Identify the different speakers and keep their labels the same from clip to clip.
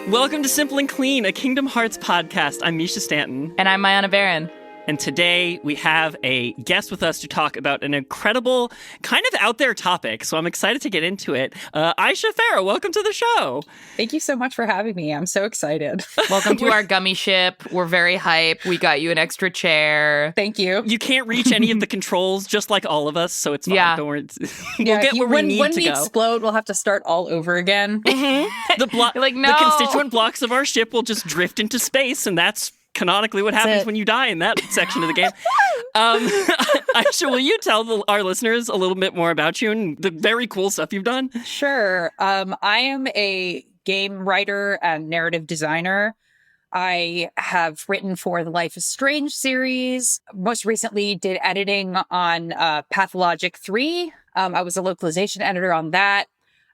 Speaker 1: Welcome to Simple and Clean, a Kingdom Hearts podcast. I'm Mischa Stanton.
Speaker 2: And I'm Mayanna Berrin.
Speaker 1: And today we have a guest with us to talk about an incredible, kind of out there topic. So I'm excited to get into it. Aysha Farah, welcome to the show.
Speaker 3: Thank you so much for having me. I'm so excited.
Speaker 2: Welcome to our gummy ship. We're very hype. We got you an extra chair.
Speaker 3: Thank you.
Speaker 1: You can't reach any of the controls, just like all of us, so it's fine.
Speaker 2: Yeah.
Speaker 1: Don't worry. We'll get where we need to go.
Speaker 3: When we explode, we'll have to start all over again.
Speaker 1: Mm-hmm. The constituent blocks of our ship will just drift into space, and that's canonically what happens when you die in that section of the game. Aysha, will you tell our listeners a little bit more about you and the very cool stuff you've done?
Speaker 3: Sure. I am a game writer and narrative designer. I have written for the Life is Strange series. Most recently did editing on Pathologic 3. I was a localization editor on that.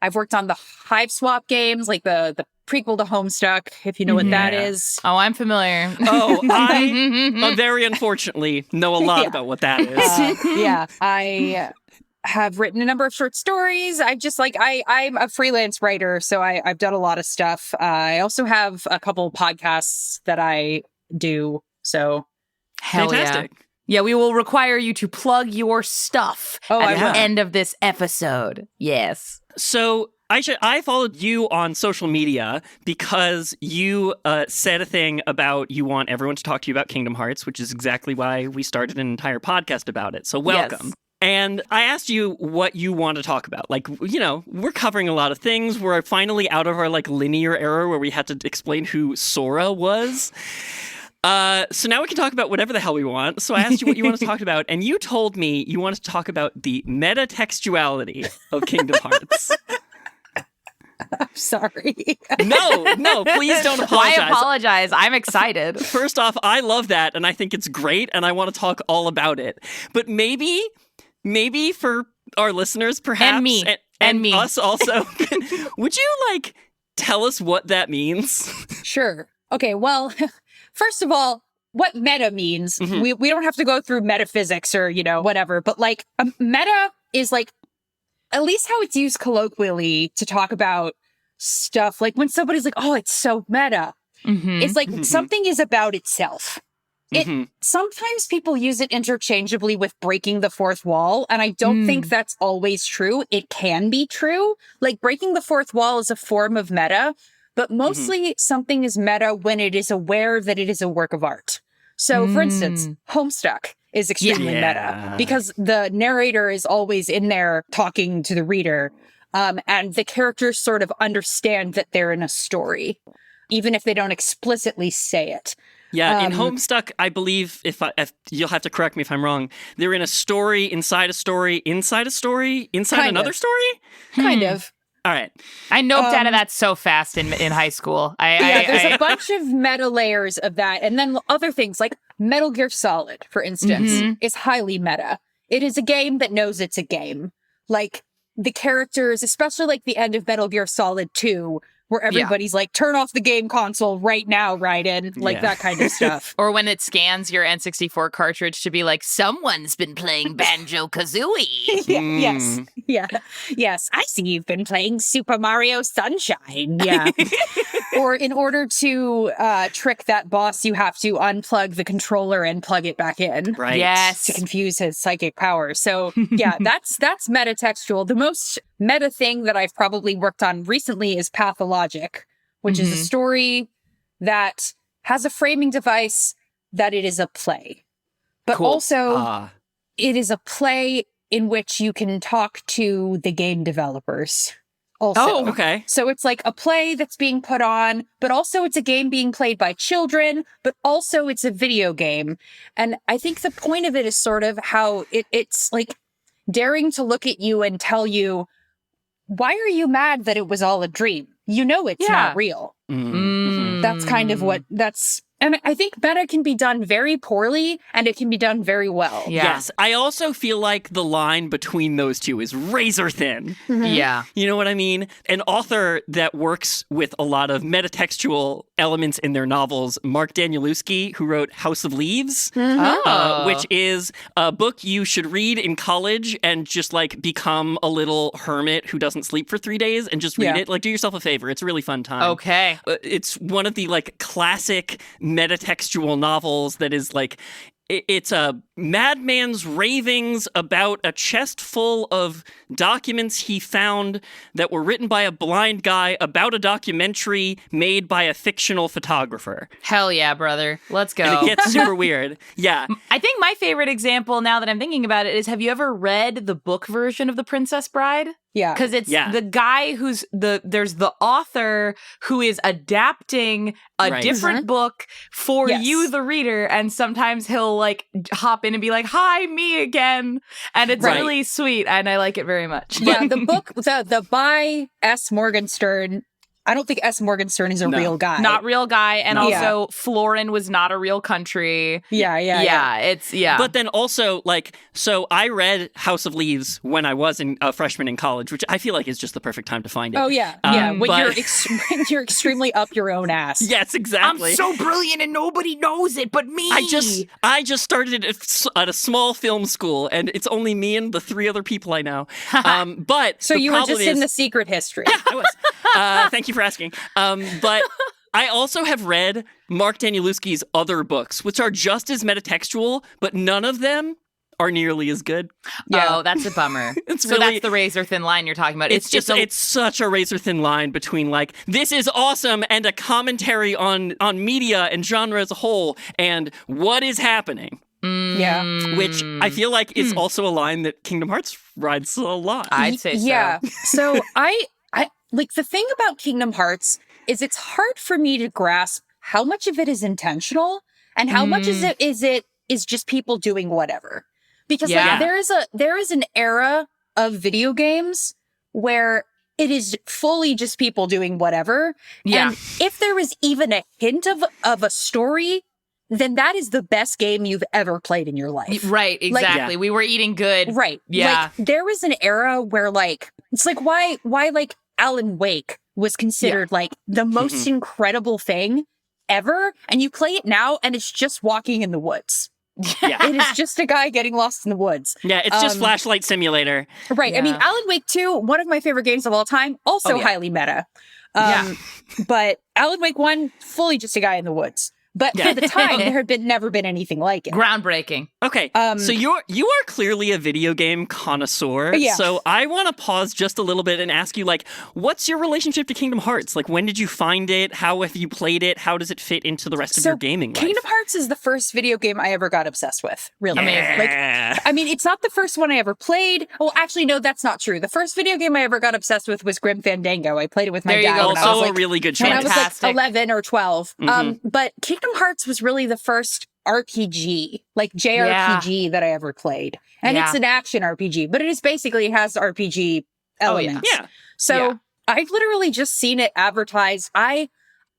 Speaker 3: I've worked on the Hive Swap games, like the prequel to Homestuck, if you know what that is.
Speaker 2: Oh, I'm familiar.
Speaker 1: Oh, I very unfortunately know a lot about what that is.
Speaker 3: I have written a number of short stories. I'm a freelance writer, so I've done a lot of stuff. I also have a couple podcasts that I do, so.
Speaker 2: Hell
Speaker 1: fantastic.
Speaker 2: Yeah, we will require you to plug your stuff at the
Speaker 1: will.
Speaker 2: end of this episode. Yes.
Speaker 1: So, Aysha, I followed you on social media because you said a thing about you want everyone to talk to you about Kingdom Hearts, which is exactly why we started an entire podcast about it. So welcome. Yes. And I asked you what you want to talk about. Like, you know, we're covering a lot of things. We're finally out of our linear era where we had to explain who Sora was. So now we can talk about whatever the hell we want. So I asked you what you want to talk about, and you told me you wanted to talk about the metatextuality of Kingdom Hearts.
Speaker 3: I'm sorry.
Speaker 1: No, please don't apologize.
Speaker 2: Why apologize? I'm excited.
Speaker 1: First off, I love that, and I think it's great, and I want to talk all about it. But maybe for our listeners, perhaps,
Speaker 2: and me,
Speaker 1: us also, would you tell us what that means?
Speaker 3: Sure. Okay. Well. First of all, what meta means, we don't have to go through metaphysics or, whatever, but meta is at least how it's used colloquially to talk about stuff. Like when somebody's like, oh, it's so meta. It's like something is about itself. Sometimes people use it interchangeably with breaking the fourth wall, and I don't think that's always true. It can be true. Like breaking the fourth wall is a form of meta, but mostly something is meta when it is aware that it is a work of art. So, for instance, Homestuck is extremely meta because the narrator is always in there talking to the reader, and the characters sort of understand that they're in a story, even if they don't explicitly say it.
Speaker 1: Yeah, in Homestuck, I believe, if you'll have to correct me if I'm wrong, they're in a story, inside a story, inside a story, inside another story?
Speaker 3: Kind of.
Speaker 1: All right.
Speaker 2: I noped out of that so fast in high school.
Speaker 3: There's a bunch of meta layers of that. And then other things like Metal Gear Solid, for instance, is highly meta. It is a game that knows it's a game. Like the characters, especially the end of Metal Gear Solid 2, where everybody's turn off the game console right now, Raiden, that kind of stuff.
Speaker 2: Or when it scans your N64 cartridge to be like, someone's been playing Banjo-Kazooie.
Speaker 3: Yes. I see you've been playing Super Mario Sunshine. Yeah. Or in order to trick that boss, you have to unplug the controller and plug it back in.
Speaker 1: Right.
Speaker 2: Yes.
Speaker 3: To confuse his psychic powers. So yeah, that's metatextual. The most meta thing that I've probably worked on recently is Pathologic, which is a story that has a framing device that it is a play. But also, it is a play in which you can talk to the game developers. Also.
Speaker 1: Oh, okay.
Speaker 3: So it's like a play that's being put on, but also it's a game being played by children, but also it's a video game. And I think the point of it is sort of how it's daring to look at you and tell you, why are you mad that it was all a dream? You know it's not real. That's kind of And I think meta can be done very poorly and it can be done very well.
Speaker 2: Yeah.
Speaker 1: Yes. I also feel like the line between those two is razor thin.
Speaker 2: Yeah.
Speaker 1: You know what I mean? An author that works with a lot of metatextual elements in their novels, Mark Danielewski, who wrote House of Leaves, which is a book you should read in college and just like become a little hermit who doesn't sleep for 3 days and just read it. Like, do yourself a favor. It's a really fun time.
Speaker 2: Okay.
Speaker 1: It's one of the like classic metatextual novels that is like, it's a madman's ravings about a chest full of documents he found that were written by a blind guy about a documentary made by a fictional photographer.
Speaker 2: Hell yeah, brother. Let's go.
Speaker 1: And it gets super weird. Yeah.
Speaker 2: I think my favorite example, now that I'm thinking about it, is have you ever read the book version of The Princess Bride?
Speaker 3: Yeah.
Speaker 2: Because it's the guy there's the author who is adapting a different book for you, the reader, and sometimes he'll like hop in and be like, hi, me again. And it's really sweet, and I like it very much.
Speaker 3: Yeah, the book, the by S. Morgenstern, I don't think S. Morgenstern is a real guy.
Speaker 2: Not real guy, and also Florin was not a real country.
Speaker 3: Yeah.
Speaker 1: But then also, like, so I read House of Leaves when I was a freshman in college, which I feel like is just the perfect time to find it.
Speaker 3: Oh, yeah. When you're extremely up your own ass.
Speaker 1: Yes, exactly.
Speaker 2: I'm so brilliant and nobody knows it but me.
Speaker 1: I just started at a small film school, and it's only me and the 3 other people I know. But
Speaker 3: so you were just in the secret history.
Speaker 1: Yeah, I was. Thank you for asking. But I also have read Mark Danielewski's other books, which are just as metatextual, but none of them are nearly as good.
Speaker 2: Oh, that's a bummer. That's the razor thin line you're talking about.
Speaker 1: It's such a razor thin line between like, this is awesome and a commentary on media and genre as a whole and what is happening. Which I feel like is also a line that Kingdom Hearts rides a lot.
Speaker 2: I'd say so.
Speaker 3: Yeah. So I like the thing about Kingdom Hearts is it's hard for me to grasp how much of it is intentional and how much is just people doing whatever. Because like there is an era of video games where it is fully just people doing whatever.
Speaker 2: Yeah.
Speaker 3: And if there is even a hint of a story, then that is the best game you've ever played in your life.
Speaker 2: Right, exactly. Like, we were eating good.
Speaker 3: Right.
Speaker 2: Yeah.
Speaker 3: Like, there was an era where like, it's like why like Alan Wake was considered like the most incredible thing ever. And you play it now and it's just walking in the woods.
Speaker 1: Yeah.
Speaker 3: It is just a guy getting lost in the woods.
Speaker 1: Yeah, it's just Flashlight Simulator.
Speaker 3: Right.
Speaker 2: Yeah.
Speaker 3: I mean, Alan Wake 2, one of my favorite games of all time, also highly meta. But Alan Wake 1, fully just a guy in the woods. But for the time, there had never been anything like it.
Speaker 2: Groundbreaking.
Speaker 1: Okay, so you are clearly a video game connoisseur.
Speaker 3: Yeah.
Speaker 1: So I want to pause just a little bit and ask you, like, what's your relationship to Kingdom Hearts? Like, when did you find it? How have you played it? How does it fit into the rest of your gaming life?
Speaker 3: Kingdom Hearts is the first video game I ever got obsessed with. Really.
Speaker 1: Yeah.
Speaker 3: Like, I mean, it's not the first one I ever played. Well, actually, no, that's not true. The first video game I ever got obsessed with was Grim Fandango. I played it with my dad.
Speaker 2: Go.
Speaker 3: When
Speaker 1: Also
Speaker 3: I was, like,
Speaker 1: a really good choice.
Speaker 3: when I was like 11 or 12.
Speaker 1: Mm-hmm.
Speaker 3: But Kingdom Hearts was really the first RPG, like JRPG that I ever played. And it's an action RPG, but it has RPG elements.
Speaker 1: Yeah.
Speaker 3: So I've literally just seen it advertised. I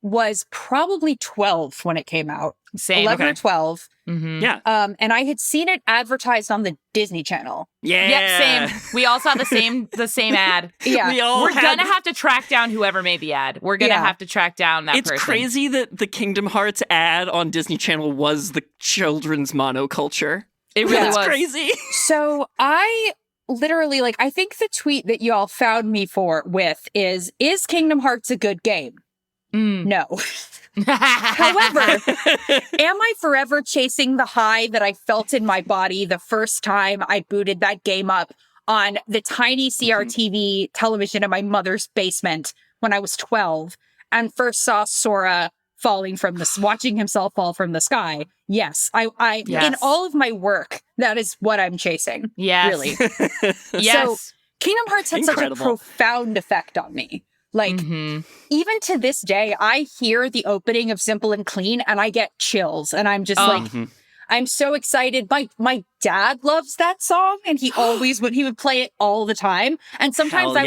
Speaker 3: was probably 12 when it came out.
Speaker 2: Same.
Speaker 3: 11 or 12.
Speaker 2: Mm-hmm.
Speaker 1: Yeah.
Speaker 3: And I had seen it advertised on the Disney Channel.
Speaker 1: Yeah.
Speaker 2: Yep, same. We all saw the same ad.
Speaker 3: Yeah.
Speaker 2: We're gonna have to track down whoever made the ad. We're gonna have to track down that person.
Speaker 1: It's crazy that the Kingdom Hearts ad on Disney Channel was the children's monoculture.
Speaker 2: It really was.
Speaker 1: It's crazy.
Speaker 3: So I literally, like, I think the tweet that y'all found me is Kingdom Hearts a good game? No. However, am I forever chasing the high that I felt in my body the first time I booted that game up on the tiny CRTV television in my mother's basement when I was 12 and first saw Sora watching himself fall from the sky? Yes. I in all of my work, that is what I'm chasing.
Speaker 2: Yes.
Speaker 3: Really.
Speaker 2: Yes.
Speaker 3: So Kingdom Hearts had such a profound effect on me. Like, even to this day, I hear the opening of Simple and Clean and I get chills. And I'm just I'm so excited. My dad loves that song and he would play it all the time. And sometimes I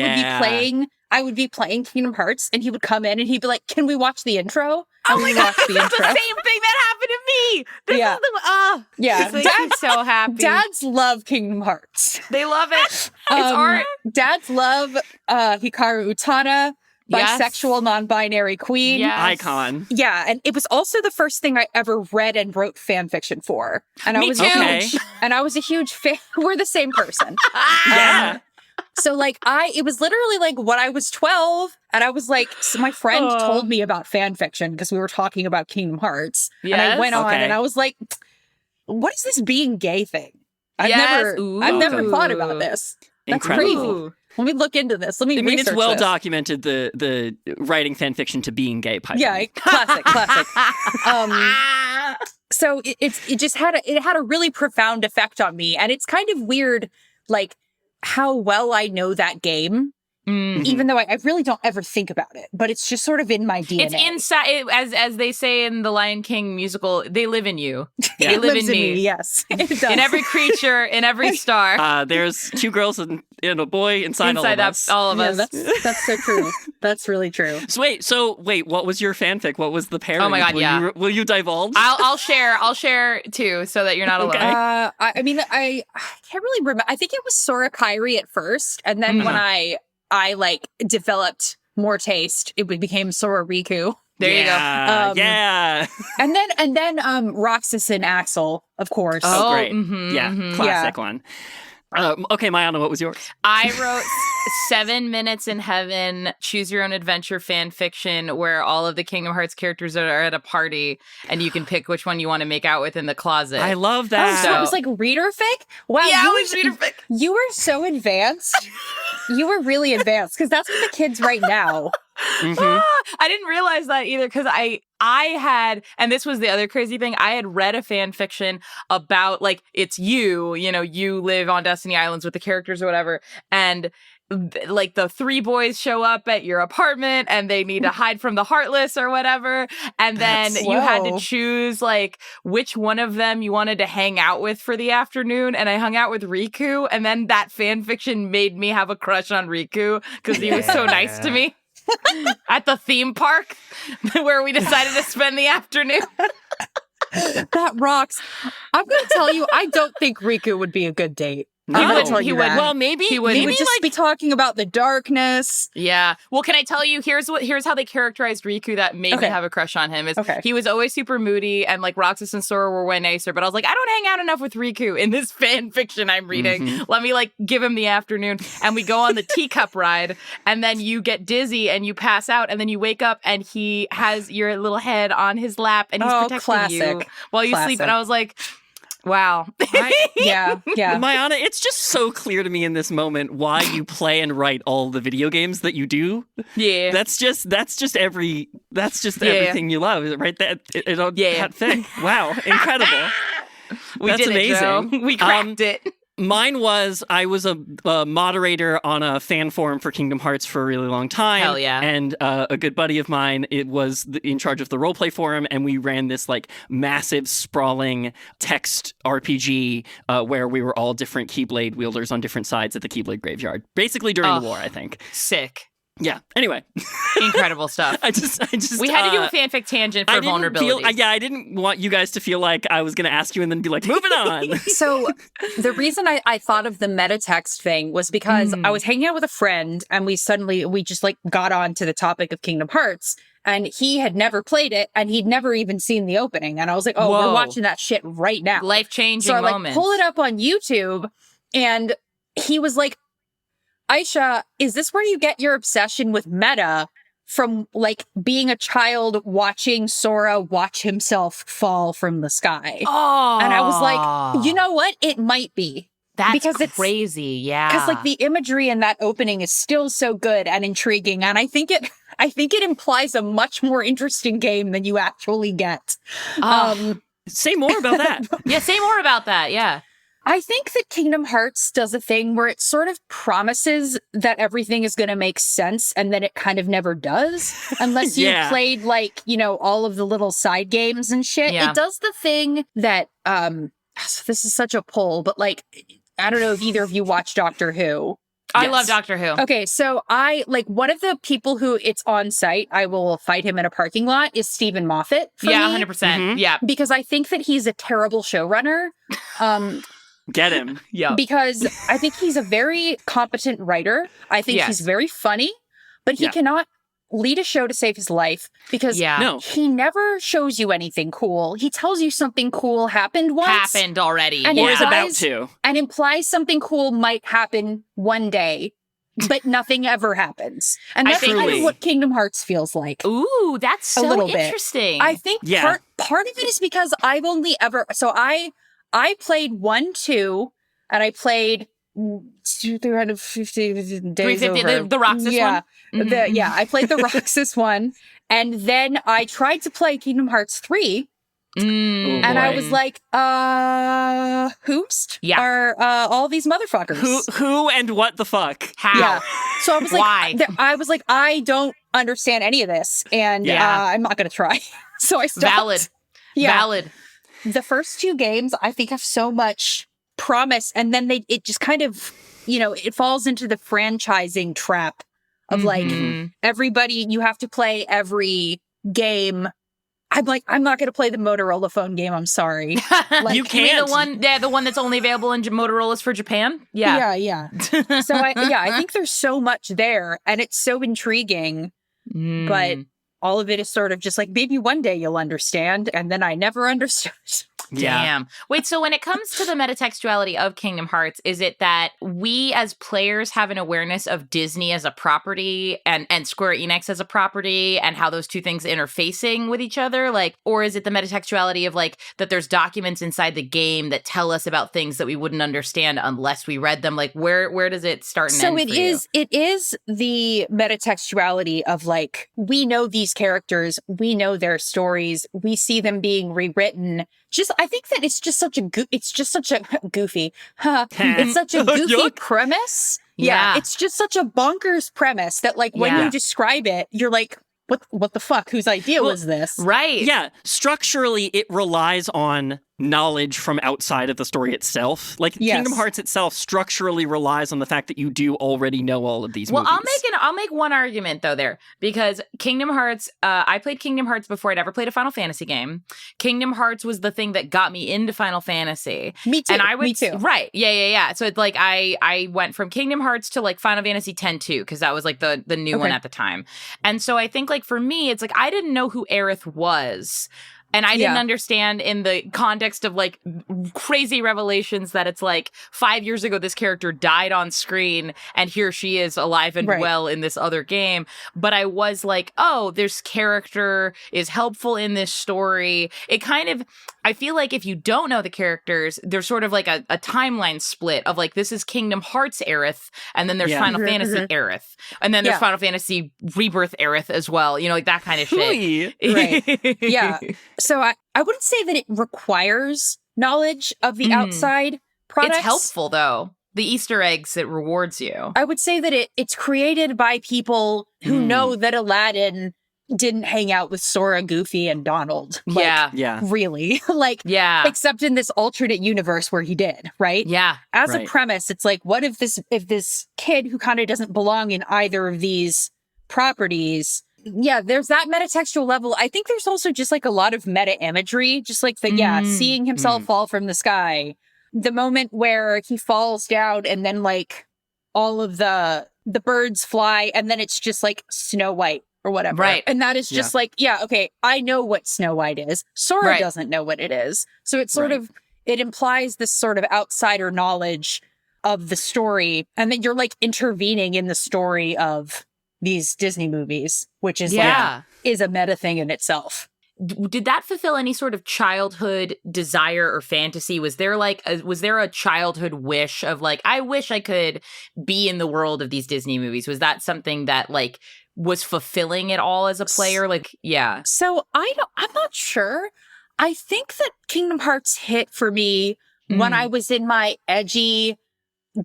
Speaker 3: would be playing Kingdom Hearts and he would come in and he'd be like, can we watch the intro?
Speaker 2: Oh my god,
Speaker 3: the
Speaker 2: that's
Speaker 3: intro.
Speaker 2: the same thing that happened to me. This
Speaker 3: Yeah.
Speaker 2: is the
Speaker 3: Yeah.
Speaker 2: This makes me so happy.
Speaker 3: Dads love Kingdom Hearts.
Speaker 2: They love it. It's art.
Speaker 3: Dads love Hikaru Utana,
Speaker 2: Yes.
Speaker 3: bisexual, non-binary queen.
Speaker 2: Yes.
Speaker 1: Icon.
Speaker 3: Yeah, and it was also the first thing I ever read and wrote fan fiction for. And I
Speaker 2: Me
Speaker 3: was
Speaker 2: too.
Speaker 1: Okay.
Speaker 3: a huge fan. We're the same person.
Speaker 1: Yeah.
Speaker 3: So like it was literally like when I was 12 and I was like, so my friend told me about fan fiction because we were talking about Kingdom Hearts. And I
Speaker 2: Yes.
Speaker 3: went on
Speaker 1: Okay.
Speaker 3: and I was like, what is this being gay thing? I've
Speaker 2: Yes.
Speaker 3: never
Speaker 2: Ooh.
Speaker 3: thought about this. That's
Speaker 1: Incredible.
Speaker 3: crazy.
Speaker 2: Ooh.
Speaker 3: Let me look into this. Let me
Speaker 1: I mean, it's
Speaker 3: research
Speaker 1: well
Speaker 3: this.
Speaker 1: documented, the writing fan fiction to being gay pipeline.
Speaker 3: Yeah, classic. So it just had a really profound effect on me, and it's kind of weird, like how well I know that game, even though I really don't ever think about it. But it's just sort of in my DNA.
Speaker 2: It's inside, as they say in the Lion King musical. They live in you.
Speaker 1: Yeah.
Speaker 2: They
Speaker 3: It
Speaker 2: live
Speaker 3: lives
Speaker 2: in me.
Speaker 3: Yes, it does.
Speaker 2: In every creature, in every star,
Speaker 1: There's two girls and a boy inside all of
Speaker 2: inside
Speaker 1: us.
Speaker 2: all of
Speaker 3: Yeah,
Speaker 2: us.
Speaker 3: that's so true. That's really true.
Speaker 1: So wait, what was your fanfic? What was the pairing?
Speaker 2: Oh my God, yeah.
Speaker 1: Will you divulge?
Speaker 2: I'll share too, so that you're not
Speaker 1: Okay.
Speaker 2: alone.
Speaker 3: I mean, I can't really remember. I think it was Sora Kairi at first, and then when I like developed more taste, it became Sora Riku.
Speaker 2: There you go.
Speaker 1: Yeah.
Speaker 3: And then Roxas and Axel, of course.
Speaker 1: Oh, great.
Speaker 2: mhm,
Speaker 1: Yeah,
Speaker 2: mhm.
Speaker 1: classic one. Okay, Mayanna, what was yours?
Speaker 2: I wrote 7 Minutes in Heaven, choose your own adventure fan fiction where all of the Kingdom Hearts characters are at a party and you can pick which one you want to make out with in the closet.
Speaker 1: I love that.
Speaker 3: So it was like reader fic? Wow,
Speaker 2: Yeah,
Speaker 3: you
Speaker 2: it was reader fic.
Speaker 3: You were so advanced. You were really advanced because that's what the kids right now.
Speaker 1: Mhm.
Speaker 2: I didn't realize that either because I had, and this was the other crazy thing, I had read a fan fiction about like it's you live on Destiny Islands with the characters or whatever, and like the 3 boys show up at your apartment and they need to hide from the Heartless or whatever, and then you had to
Speaker 3: Whoa.
Speaker 2: choose like which one of them you wanted to hang out with for the afternoon, and I hung out with Riku, and then that fan fiction made me have a crush on Riku because he was so nice to me. At the theme park where we decided to spend the afternoon.
Speaker 3: That rocks. I'm going to tell you, I don't think Riku would be a good date.
Speaker 1: No,
Speaker 3: I'm gonna tell you that.
Speaker 1: Well, maybe
Speaker 2: He would.
Speaker 3: He would just be talking about the darkness.
Speaker 2: Yeah. Well, can I tell you, here's how they characterized Riku that made me
Speaker 3: Okay.
Speaker 2: have a crush on him. Is
Speaker 3: Okay.
Speaker 2: he was always super moody, and like Roxas and Sora were way nicer, but I was like, I don't hang out enough with Riku in this fan fiction I'm reading. Let me like give him the afternoon. And we go on the teacup ride, and then you get dizzy and you pass out, and then you wake up and he has your little head on his lap and he's protecting you
Speaker 3: classic.
Speaker 2: while you sleep.
Speaker 3: Classic.
Speaker 2: And I was like, wow.
Speaker 3: Yeah.
Speaker 1: Mayanna, it's just so clear to me in this moment why you play and write all the video games that you do.
Speaker 2: Yeah.
Speaker 1: That's just everything you love, right? That thing. Wow, incredible.
Speaker 2: We
Speaker 1: That's
Speaker 2: did it,
Speaker 1: amazing.
Speaker 2: Joe. We cracked it.
Speaker 1: Mine was I was a moderator on a fan forum for Kingdom Hearts for a really long time.
Speaker 2: Hell yeah.
Speaker 1: And a good buddy of mine, it was in charge of the roleplay forum, and we ran this like massive sprawling text RPG where we were all different Keyblade wielders on different sides at the Keyblade graveyard. Basically during the war, I think.
Speaker 2: Sick.
Speaker 1: Yeah. Anyway.
Speaker 2: Incredible stuff.
Speaker 1: I just
Speaker 2: We had to do a fanfic tangent for vulnerability.
Speaker 1: I didn't want you guys to feel like I was going to ask you and then be like, moving on.
Speaker 3: So the reason I thought of the metatext thing was because I was hanging out with a friend and we just like got on to the topic of Kingdom Hearts, and he had never played it and he'd never even seen the opening. And I was like, oh,
Speaker 2: Whoa.
Speaker 3: we're watching that shit right now.
Speaker 2: Life-changing
Speaker 3: So I like
Speaker 2: moments.
Speaker 3: pull it up on YouTube, and he was like, Aysha, is this where you get your obsession with meta from like being a child watching Sora watch himself fall from the sky?
Speaker 2: Oh.
Speaker 3: And I was like, you know what? It might be.
Speaker 2: That's
Speaker 3: because it's
Speaker 2: crazy. Yeah.
Speaker 3: Because like the imagery in that opening is still so good and intriguing. And I think it implies a much more interesting game than you actually get.
Speaker 1: Say more about that.
Speaker 2: Yeah, say more about that. Yeah.
Speaker 3: I think that Kingdom Hearts does a thing where it sort of promises that everything is going to make sense, and then it kind of never does, unless you
Speaker 1: Yeah.
Speaker 3: played like, all of the little side games and shit.
Speaker 2: Yeah.
Speaker 3: It does the thing that, this is such a pull, but like, I don't know if either of you watch Doctor Who.
Speaker 2: I love Doctor Who.
Speaker 3: Okay, so I like one of the people who it's on site, I will fight him in a parking lot, is Stephen Moffat. For me,
Speaker 2: 100%.
Speaker 1: Mm-hmm.
Speaker 2: Yeah.
Speaker 3: Because I think that he's a terrible showrunner.
Speaker 1: Get him.
Speaker 2: Yeah.
Speaker 3: Because I think he's a very competent writer. I think he's very funny, but he cannot lead a show to save his life because he never shows you anything cool. He tells you something cool happened once.
Speaker 2: Happened already.
Speaker 3: And
Speaker 1: or is about to.
Speaker 3: And implies something cool might happen one day, but nothing ever happens. And that's kind of what Kingdom Hearts feels like.
Speaker 2: Ooh, that's so interesting.
Speaker 3: I think part of it is because I've only ever... So I played 1, 2, and I played 350 days
Speaker 2: 350,
Speaker 3: over.
Speaker 2: the Roxas one?
Speaker 3: Mm-hmm. I played the Roxas one. And then I tried to play Kingdom Hearts 3. And I was like, who's are all these motherfuckers?
Speaker 1: Who and what the fuck?
Speaker 2: How?
Speaker 3: Yeah. So I was like,
Speaker 2: why?
Speaker 3: I don't understand any of this, and I'm not going to try. So I stopped.
Speaker 2: Valid.
Speaker 3: The first 2 games, I think, have so much promise, and then it just kind of, it falls into the franchising trap of like everybody, you have to play every game. I'm like, I'm not going to play the Motorola phone game. I'm sorry. Like,
Speaker 1: you can't.
Speaker 2: The one that's only available in Motorola's for Japan.
Speaker 3: Yeah. So I think there's so much there, and it's so intriguing, but all of it is sort of just like, maybe one day you'll understand, and then I never understood.
Speaker 2: Damn. Wait, so when it comes to the metatextuality of Kingdom Hearts, is it that we as players have an awareness of Disney as a property and Square Enix as a property and how those two things interfacing with each other? Like, or is it the metatextuality of like that there's documents inside the game that tell us about things that we wouldn't understand unless we read them? Like, where does it start and end for you?
Speaker 3: It is the metatextuality of like, we know these characters, we know their stories, we see them being rewritten. I think that it's just such a goofy, it's such a goofy premise. Yeah. It's just such a bonkers premise that like when you describe it, you're like, what the fuck? Whose idea was this?
Speaker 2: Right.
Speaker 1: Yeah. Structurally, it relies on knowledge from outside of the story itself. Like Kingdom Hearts itself structurally relies on the fact that you do already know all of these movies.
Speaker 2: I'll make one argument though there, because Kingdom Hearts, I played Kingdom Hearts before I'd ever played a Final Fantasy game. Kingdom Hearts was the thing that got me into Final Fantasy.
Speaker 3: Me too.
Speaker 2: Me too. Right. Yeah. So it's like I went from Kingdom Hearts to like Final Fantasy X-2 because that was like the new one at the time. And so I think like for me, it's like I didn't know who Aerith was. And I didn't understand in the context of like crazy revelations that it's like 5 years ago, this character died on screen and here she is alive and well in this other game. But I was like, oh, this character is helpful in this story. It kind of, I feel like if you don't know the characters, there's sort of like a timeline split of like, this is Kingdom Hearts Aerith, and then there's Final Fantasy Aerith, and then there's Final Fantasy Rebirth Aerith as well. You know, like that kind of shit.
Speaker 3: Right. Yeah. So I wouldn't say that it requires knowledge of the outside products.
Speaker 2: It's helpful, though. The Easter eggs, it rewards you.
Speaker 3: I would say that it's created by people who know that Aladdin didn't hang out with Sora, Goofy, and Donald. Like, really. Except in this alternate universe where he did, right?
Speaker 2: Yeah.
Speaker 3: As a premise, it's like, what if this kid who kind of doesn't belong in either of these properties... Yeah, there's that metatextual level. I think there's also just like a lot of meta imagery, just like seeing himself fall from the sky. The moment where he falls down and then like all of the birds fly and then it's just like Snow White or whatever.
Speaker 2: Right.
Speaker 3: And that is just like, okay, I know what Snow White is. Sora doesn't know what it is. So it's sort of, it implies this sort of outsider knowledge of the story. And then you're like intervening in the story of these Disney movies, which is is a meta thing in itself.
Speaker 2: Did that fulfill any sort of childhood desire or fantasy? Was there a childhood wish of like, I wish I could be in the world of these Disney movies? Was that something that like was fulfilling it all as a player? Like,
Speaker 3: So I'm not sure. I think that Kingdom Hearts hit for me when I was in my edgy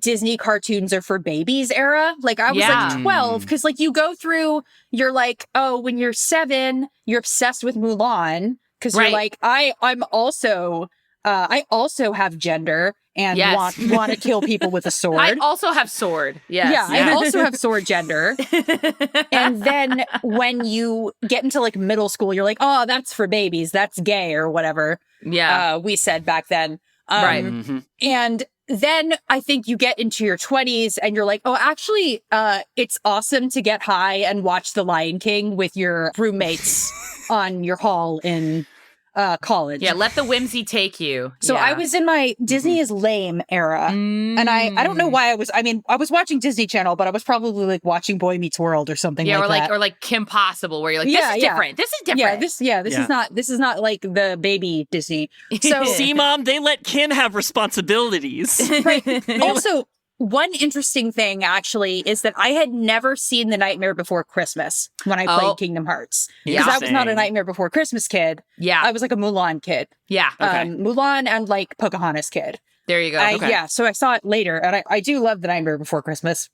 Speaker 3: Disney cartoons are for babies era. Like I was like 12 because like you go through, you're like, oh, when you're 7, you're obsessed with Mulan because you're like, I also have gender and
Speaker 2: Yes.
Speaker 3: want to kill people with a sword.
Speaker 2: I also have sword. Yes.
Speaker 3: Yeah, I also have sword gender. And then when you get into like middle school, you're like, oh, that's for babies. That's gay or whatever.
Speaker 2: Yeah.
Speaker 3: We said back then.
Speaker 2: Right.
Speaker 3: And then I think you get into your 20s and you're like, oh, actually, it's awesome to get high and watch The Lion King with your roommates on your hall in college.
Speaker 2: Yeah, let the whimsy take you.
Speaker 3: So I was in my Disney is lame era. And I don't know why I was watching Disney Channel, but I was probably like watching Boy Meets World or something like that.
Speaker 2: Or like Kim Possible, where you're like, this is different. This is different.
Speaker 3: This is not like the baby Disney. So
Speaker 1: See, Mom, they let Kin have responsibilities.
Speaker 3: right. Also, one interesting thing, actually, is that I had never seen The Nightmare Before Christmas when I played Kingdom Hearts. Because I was not a Nightmare Before Christmas kid.
Speaker 2: Yeah.
Speaker 3: I was like a Mulan kid.
Speaker 2: Yeah.
Speaker 1: Okay.
Speaker 3: Mulan and like Pocahontas kid.
Speaker 2: There you go.
Speaker 1: Okay.
Speaker 3: Yeah, so I saw it later, and I do love The Nightmare Before Christmas.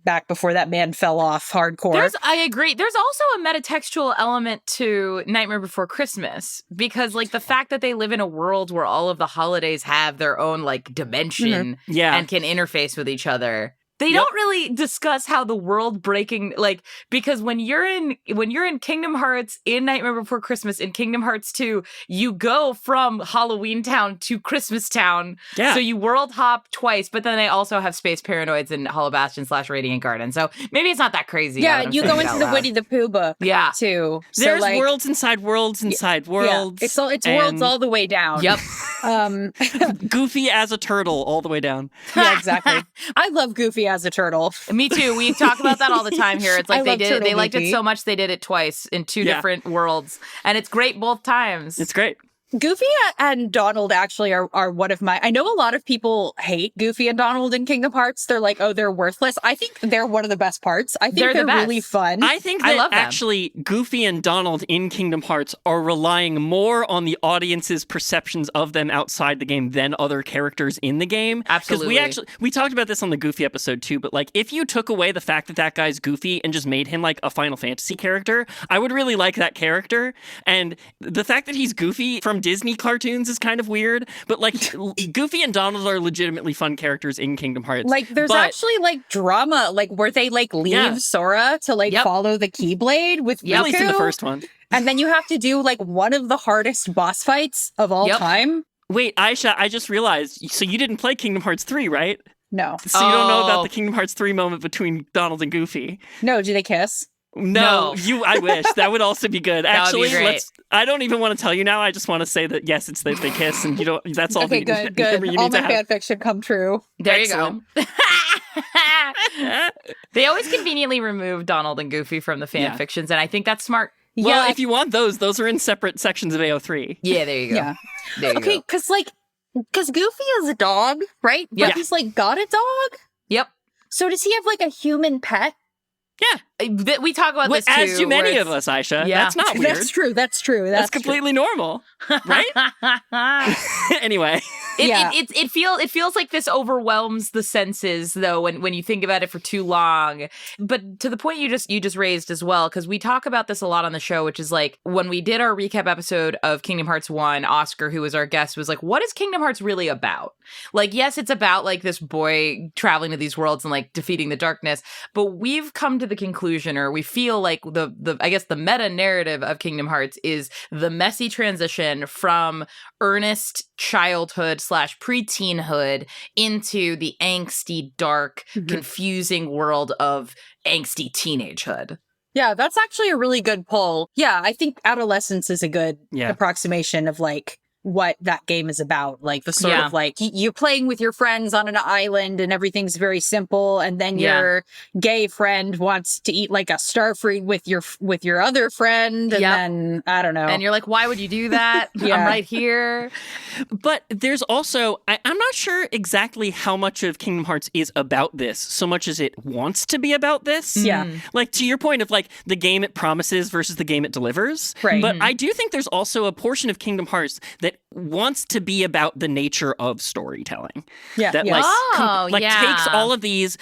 Speaker 3: Back before that man fell off hardcore.
Speaker 2: I agree. There's also a metatextual element to Nightmare Before Christmas, because like the fact that they live in a world where all of the holidays have their own like dimension and can interface with each other. They don't really discuss how the world breaking, like, because when you're in Kingdom Hearts, in Nightmare Before Christmas, in Kingdom Hearts 2, you go from Halloween Town to Christmas Town.
Speaker 1: Yeah.
Speaker 2: So you world hop twice, but then they also have Space Paranoids in Hollow Bastion / Radiant Garden. So maybe it's not that crazy.
Speaker 3: Yeah, you go into the Winnie the Pooh book.
Speaker 2: Yeah.
Speaker 3: Too.
Speaker 1: There's
Speaker 3: so, like,
Speaker 1: worlds inside worlds inside worlds.
Speaker 3: Yeah. It's worlds all the way down.
Speaker 2: Yep.
Speaker 1: Goofy as a turtle all the way down.
Speaker 3: Yeah, exactly. I love Goofy as a turtle.
Speaker 2: Me too. We talk about that all the time here. It's like they liked
Speaker 3: Goofy.
Speaker 2: it so much they did it twice in two different worlds, and it's great both times.
Speaker 1: It's great.
Speaker 3: Goofy and Donald actually are one of my... I know a lot of people hate Goofy and Donald in Kingdom Hearts. They're like, oh, they're worthless. I think they're one of the best parts. I think they're really fun.
Speaker 1: I think that actually Goofy and Donald in Kingdom Hearts are relying more on the audience's perceptions of them outside the game than other characters in the game.
Speaker 2: Absolutely.
Speaker 1: Because we talked about this on the Goofy episode too, but like if you took away the fact that guy's Goofy and just made him like a Final Fantasy character, I would really like that character. And the fact that he's Goofy from Disney cartoons is kind of weird, but like Goofy and Donald are legitimately fun characters in Kingdom Hearts.
Speaker 3: Like there's actually like drama, like where they like leave Sora to like follow the Keyblade with Riku.
Speaker 1: At least in the first one.
Speaker 3: And then you have to do like one of the hardest boss fights of all time.
Speaker 1: Wait, Aysha, I just realized, so you didn't play Kingdom Hearts 3, right?
Speaker 3: No.
Speaker 1: So you don't know about the Kingdom Hearts 3 moment between Donald and Goofy.
Speaker 3: No, do they kiss?
Speaker 1: No, I wish. That would also be good. Actually,
Speaker 2: would be great.
Speaker 1: I don't even want to tell you now. I just want to say that yes, it's that they kiss, and you don't. That's all.
Speaker 3: Okay, good. All my fan fiction come true.
Speaker 2: There
Speaker 1: Excellent.
Speaker 2: you go. They always conveniently remove Donald and Goofy from the fan fictions, and I think that's smart.
Speaker 1: Well, if you want those are in separate sections of AO3.
Speaker 2: Yeah, there you go.
Speaker 3: Yeah.
Speaker 2: There you
Speaker 3: go. Because Goofy is a dog, right? But he's like got a dog.
Speaker 2: Yep.
Speaker 3: So does he have like a human pet?
Speaker 1: Yeah.
Speaker 2: We talk about this too.
Speaker 1: As do many of us, Aysha.
Speaker 2: Yeah.
Speaker 1: That's not weird.
Speaker 3: That's true.
Speaker 1: That's completely normal, right? Anyway.
Speaker 2: It feels like this overwhelms the senses though when you think about it for too long. But to the point you just raised as well, because we talk about this a lot on the show, which is like when we did our recap episode of Kingdom Hearts 1, Oscar, who was our guest, was like, what is Kingdom Hearts really about? Like, yes, it's about like this boy traveling to these worlds and like defeating the darkness, but we've come to the conclusion, or we feel like the I guess the meta narrative of Kingdom Hearts is the messy transition from earnest childhood / preteenhood into the angsty, dark, confusing world of angsty teenagehood.
Speaker 3: Yeah, that's actually a really good pull. Yeah, I think adolescence is a good approximation of like what that game is about. Like the sort of like you're playing with your friends on an island and everything's very simple, and then your gay friend wants to eat like a starfruit with your other friend, and then I don't know.
Speaker 2: And you're like, why would you do that? I'm right here.
Speaker 1: But there's also I'm not sure exactly how much of Kingdom Hearts is about this, so much as it wants to be about this.
Speaker 3: Yeah.
Speaker 1: Like to your point of like the game it promises versus the game it delivers.
Speaker 3: Right.
Speaker 1: But I do think there's also a portion of Kingdom Hearts that wants to be about the nature of storytelling.
Speaker 3: Yeah.
Speaker 1: That takes all of these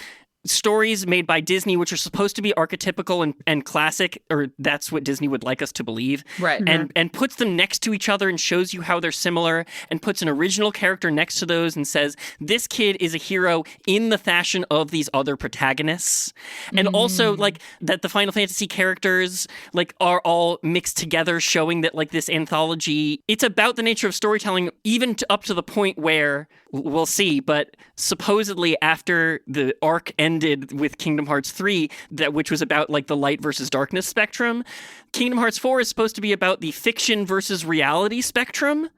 Speaker 1: stories made by Disney, which are supposed to be archetypical and classic, or that's what Disney would like us to believe.
Speaker 2: Right.
Speaker 1: And puts them next to each other and shows you how they're similar, and puts an original character next to those and says, this kid is a hero in the fashion of these other protagonists. And also, like, that the Final Fantasy characters, like, are all mixed together, showing that, like, this anthology, it's about the nature of storytelling, even up to the point where, we'll see, but supposedly after the arc ended with Kingdom Hearts 3, which was about, like, the light versus darkness spectrum, Kingdom Hearts 4 is supposed to be about the fiction versus reality spectrum.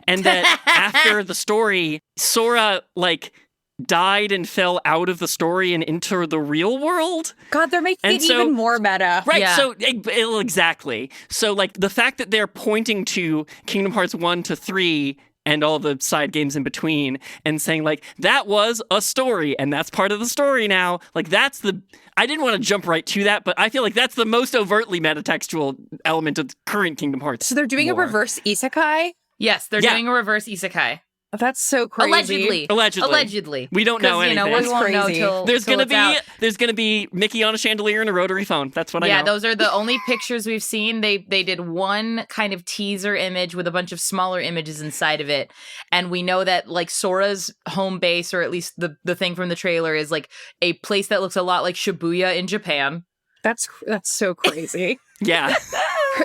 Speaker 1: And that after the story, Sora, like, died and fell out of the story and into the real world.
Speaker 3: God, they're making it even more meta.
Speaker 1: Right,
Speaker 2: Yeah.
Speaker 1: so exactly. So, like, the fact that they're pointing to Kingdom Hearts 1 to 3 and all the side games in between and saying, like, that was a story and that's part of the story now. Like, that's the... I didn't want to jump right to that, but I feel like that's the most overtly metatextual element of current Kingdom Hearts.
Speaker 3: So they're doing a reverse isekai?
Speaker 2: Yes, they're doing a reverse isekai.
Speaker 3: That's so crazy.
Speaker 2: Allegedly.
Speaker 1: We don't know anything.
Speaker 2: You know, we won't know till
Speaker 1: there's
Speaker 2: till
Speaker 1: gonna be Mickey on a chandelier and a rotary phone. That's what I know.
Speaker 2: Yeah, those are the only pictures we've seen. They did one kind of teaser image with a bunch of smaller images inside of it, and we know that, like, Sora's home base, or at least the thing from the trailer, is like a place that looks a lot like Shibuya in Japan.
Speaker 3: That's so crazy.
Speaker 1: Yeah.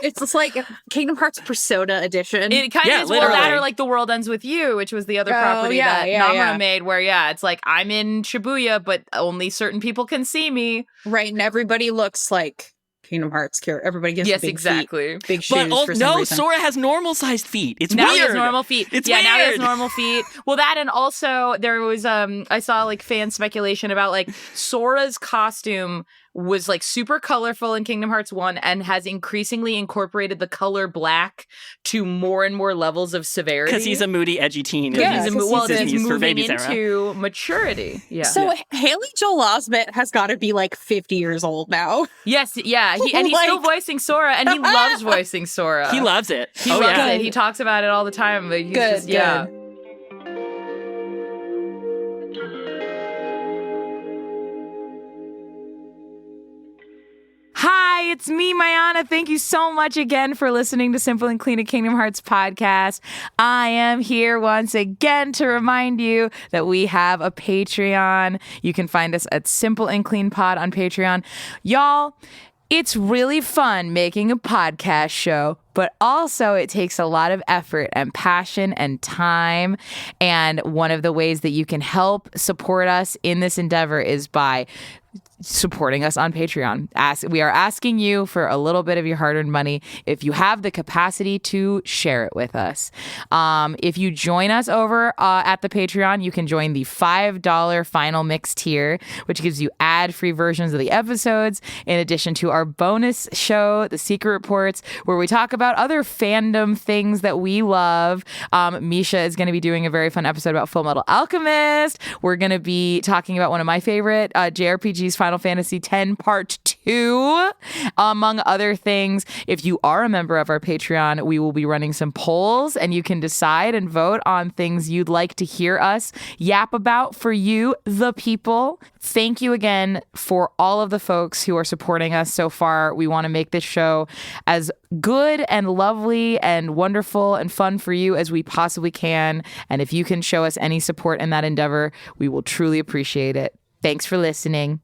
Speaker 3: It's just like Kingdom Hearts Persona edition.
Speaker 2: It kind of is. Well, that, or like The World Ends With You, which was the other property that Nomura made, where, it's like, I'm in Shibuya, but only certain people can see me.
Speaker 3: Right, and everybody looks like Kingdom Hearts character. Everybody gets big
Speaker 2: exactly.
Speaker 3: feet, big shoes for some reason.
Speaker 1: Sora has normal-sized feet. It's
Speaker 2: now
Speaker 1: weird.
Speaker 2: He has normal feet.
Speaker 1: It's
Speaker 2: weird. Now he has
Speaker 1: weird.
Speaker 2: normal feet. Well, that, and also there was I saw, like, fan speculation about, like, Sora's costume was, like, super colorful in Kingdom Hearts 1 and has increasingly incorporated the color black to more and more levels of severity.
Speaker 1: Because he's a moody, edgy teen.
Speaker 3: Yeah,
Speaker 2: he's moving into maturity. Yeah.
Speaker 3: So Haley Joel Osment has got to be, like, 50 years old now.
Speaker 2: Yes, yeah. He's still voicing Sora, and he loves voicing Sora.
Speaker 1: He loves it.
Speaker 2: He loves it. He talks about it all the time. But he's
Speaker 3: good.
Speaker 2: Hi, it's me, Mayanna. Thank you so much again for listening to Simple and Clean, a Kingdom Hearts podcast. I am here once again to remind you that we have a Patreon. You can find us at Simple and Clean Pod on Patreon. Y'all, it's really fun making a podcast show, but also it takes a lot of effort and passion and time. And one of the ways that you can help support us in this endeavor is by supporting us on Patreon. We are asking you for a little bit of your hard-earned money if you have the capacity to share it with us. If you join us over at the Patreon, you can join the $5 final mix tier, which gives you ad-free versions of the episodes, in addition to our bonus show, The Secret Reports, where we talk about other fandom things that we love. Mischa is going to be doing a very fun episode about Full Metal Alchemist. We're going to be talking about one of my favorite JRPGs, Final Fantasy X Part 2, among other things. If you are a member of our Patreon, we will be running some polls, and you can decide and vote on things you'd like to hear us yap about for you, the people. Thank you again for all of the folks who are supporting us so far. We want to make this show as good and lovely and wonderful and fun for you as we possibly can. And if you can show us any support in that endeavor, we will truly appreciate it. Thanks for listening.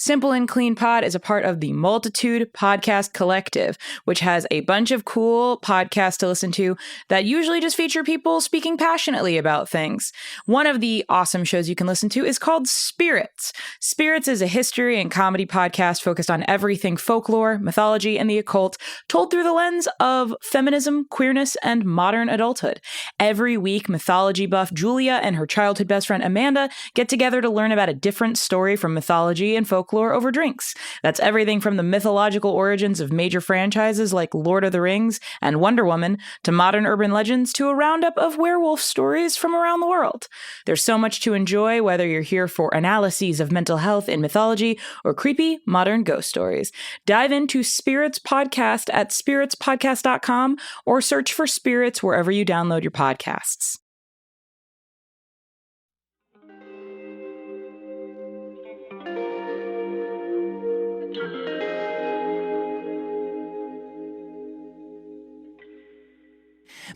Speaker 2: Simple and Clean Pod is a part of the Multitude Podcast Collective, which has a bunch of cool podcasts to listen to that usually just feature people speaking passionately about things. One of the awesome shows you can listen to is called Spirits. Spirits is a history and comedy podcast focused on everything folklore, mythology, and the occult, told through the lens of feminism, queerness, and modern adulthood. Every week, mythology buff Julia and her childhood best friend Amanda get together to learn about a different story from mythology and folklore over drinks. That's everything from the mythological origins of major franchises like Lord of the Rings and Wonder Woman to modern urban legends to a roundup of werewolf stories from around the world. There's so much to enjoy, whether you're here for analyses of mental health in mythology or creepy modern ghost stories. Dive into Spirits Podcast at spiritspodcast.com or search for Spirits wherever you download your podcasts.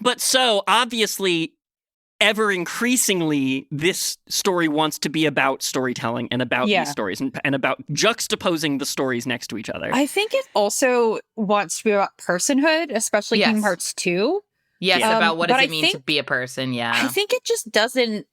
Speaker 1: But so, obviously, ever increasingly, this story wants to be about storytelling and about these stories and about juxtaposing the stories next to each other.
Speaker 3: I think it also wants to be about personhood, especially Kingdom Hearts 2.
Speaker 2: Yes, about what does it mean to be a person,
Speaker 3: I think it just doesn't...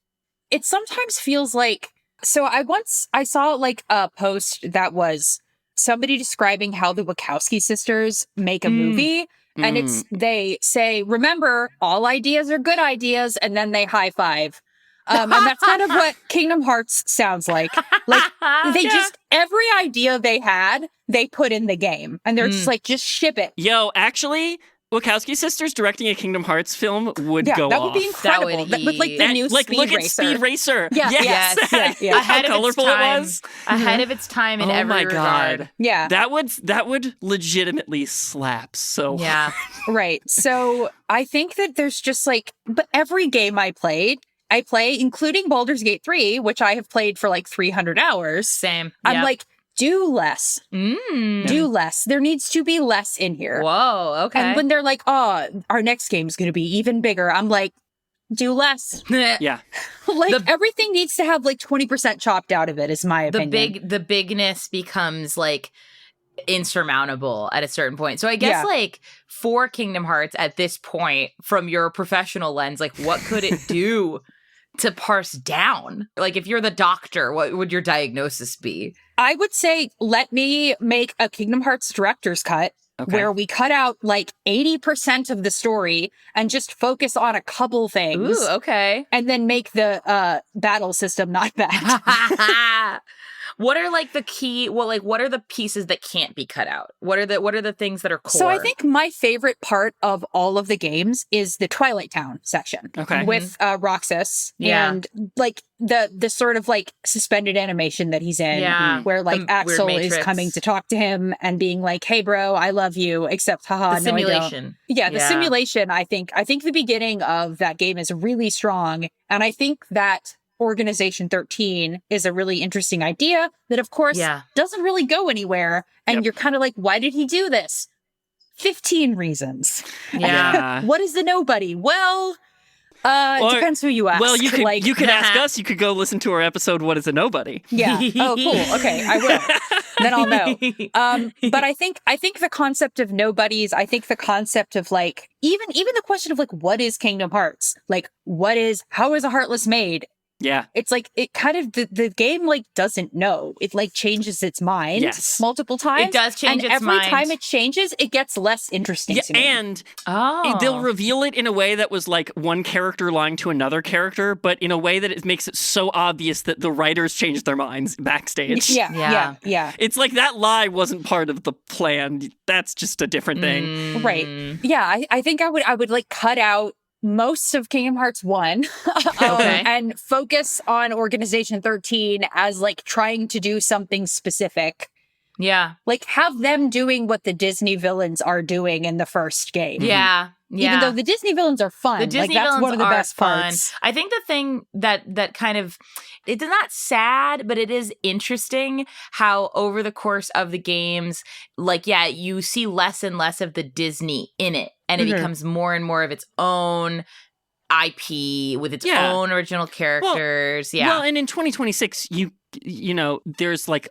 Speaker 3: It sometimes feels like... So I saw like a post that was somebody describing how the Wachowski sisters make a movie. And they say, remember, all ideas are good ideas, and then they high five. And that's kind of what Kingdom Hearts sounds like. Like, they just, every idea they had, they put in the game. And they're just like, just ship it.
Speaker 1: Yo, actually, Wachowski sisters directing a Kingdom Hearts film would go off.
Speaker 3: That would be incredible. With like the new Speed
Speaker 1: look
Speaker 3: Racer.
Speaker 1: At Speed Racer.
Speaker 3: Yes.
Speaker 1: How colorful it was.
Speaker 2: Ahead of its time in every regard.
Speaker 1: God. Yeah. That would legitimately slap so hard.
Speaker 3: Right. So I think that there's just like, but every game I play, including Baldur's Gate 3, which I have played for like 300 hours.
Speaker 2: Same.
Speaker 3: I'm like, do less. Do less. There needs to be less in here.
Speaker 2: Whoa, okay.
Speaker 3: And when they're like, oh, our next game's going to be even bigger, I'm like, do less.
Speaker 1: Yeah.
Speaker 3: Like, everything needs to have like 20% chopped out of it, is my opinion.
Speaker 2: The bigness becomes like insurmountable at a certain point. So I guess like for Kingdom Hearts at this point, from your professional lens, like what could it do to parse down? Like if you're the doctor, what would your diagnosis be?
Speaker 3: I would say, let me make a Kingdom Hearts director's cut where we cut out like 80% of the story and just focus on a couple things.
Speaker 2: Ooh, okay.
Speaker 3: And then make the battle system not bad.
Speaker 2: What are like the key, what are the pieces that can't be cut out? What are the things that are core?
Speaker 3: So I think my favorite part of all of the games is the Twilight Town section.
Speaker 1: Okay.
Speaker 3: With Roxas and like the sort of like suspended animation that he's in where like Axel is coming to talk to him and being like, hey bro, I love you, except haha,
Speaker 2: the simulation.
Speaker 3: I don't. Yeah, the simulation, I think the beginning of that game is really strong. And I think that Organization 13 is a really interesting idea that, of course, doesn't really go anywhere. And you're kind of like, why did he do this? 15 reasons.
Speaker 1: Yeah.
Speaker 3: What is the nobody? Well, it depends who you ask.
Speaker 1: Well, you could ask us. You could go listen to our episode, What is a Nobody?
Speaker 3: Yeah. Oh, cool. Okay, I will. Then I'll know. But I think the concept of nobodies, I think the concept of like, even the question of like, what is Kingdom Hearts? Like, how is a Heartless made?
Speaker 1: Yeah.
Speaker 3: It's like, it kind of, the game like doesn't know. It like changes its mind multiple times.
Speaker 2: It does change its
Speaker 3: mind.
Speaker 2: mind.
Speaker 3: Every time it changes, it gets less interesting to me.
Speaker 1: And they'll reveal it in a way that was like one character lying to another character, but in a way that it makes it so obvious that the writers changed their minds backstage.
Speaker 3: Yeah.
Speaker 1: It's like that lie wasn't part of the plan. That's just a different thing.
Speaker 3: Right. Yeah, I think I would like cut out most of Kingdom Hearts 1 and focus on Organization 13 as like trying to do something specific.
Speaker 2: Yeah.
Speaker 3: Like have them doing what the Disney villains are doing in the first game.
Speaker 2: Yeah.
Speaker 3: Even though the Disney villains are fun.
Speaker 2: The Disney
Speaker 3: that's
Speaker 2: villains
Speaker 3: one of the best
Speaker 2: fun.
Speaker 3: parts.
Speaker 2: I think the thing that kind of, it's not sad, but it is interesting how over the course of the games, like, you see less and less of the Disney in it. And it becomes more and more of its own IP with its own original characters.
Speaker 1: Well, and in 2026, you know, there's like,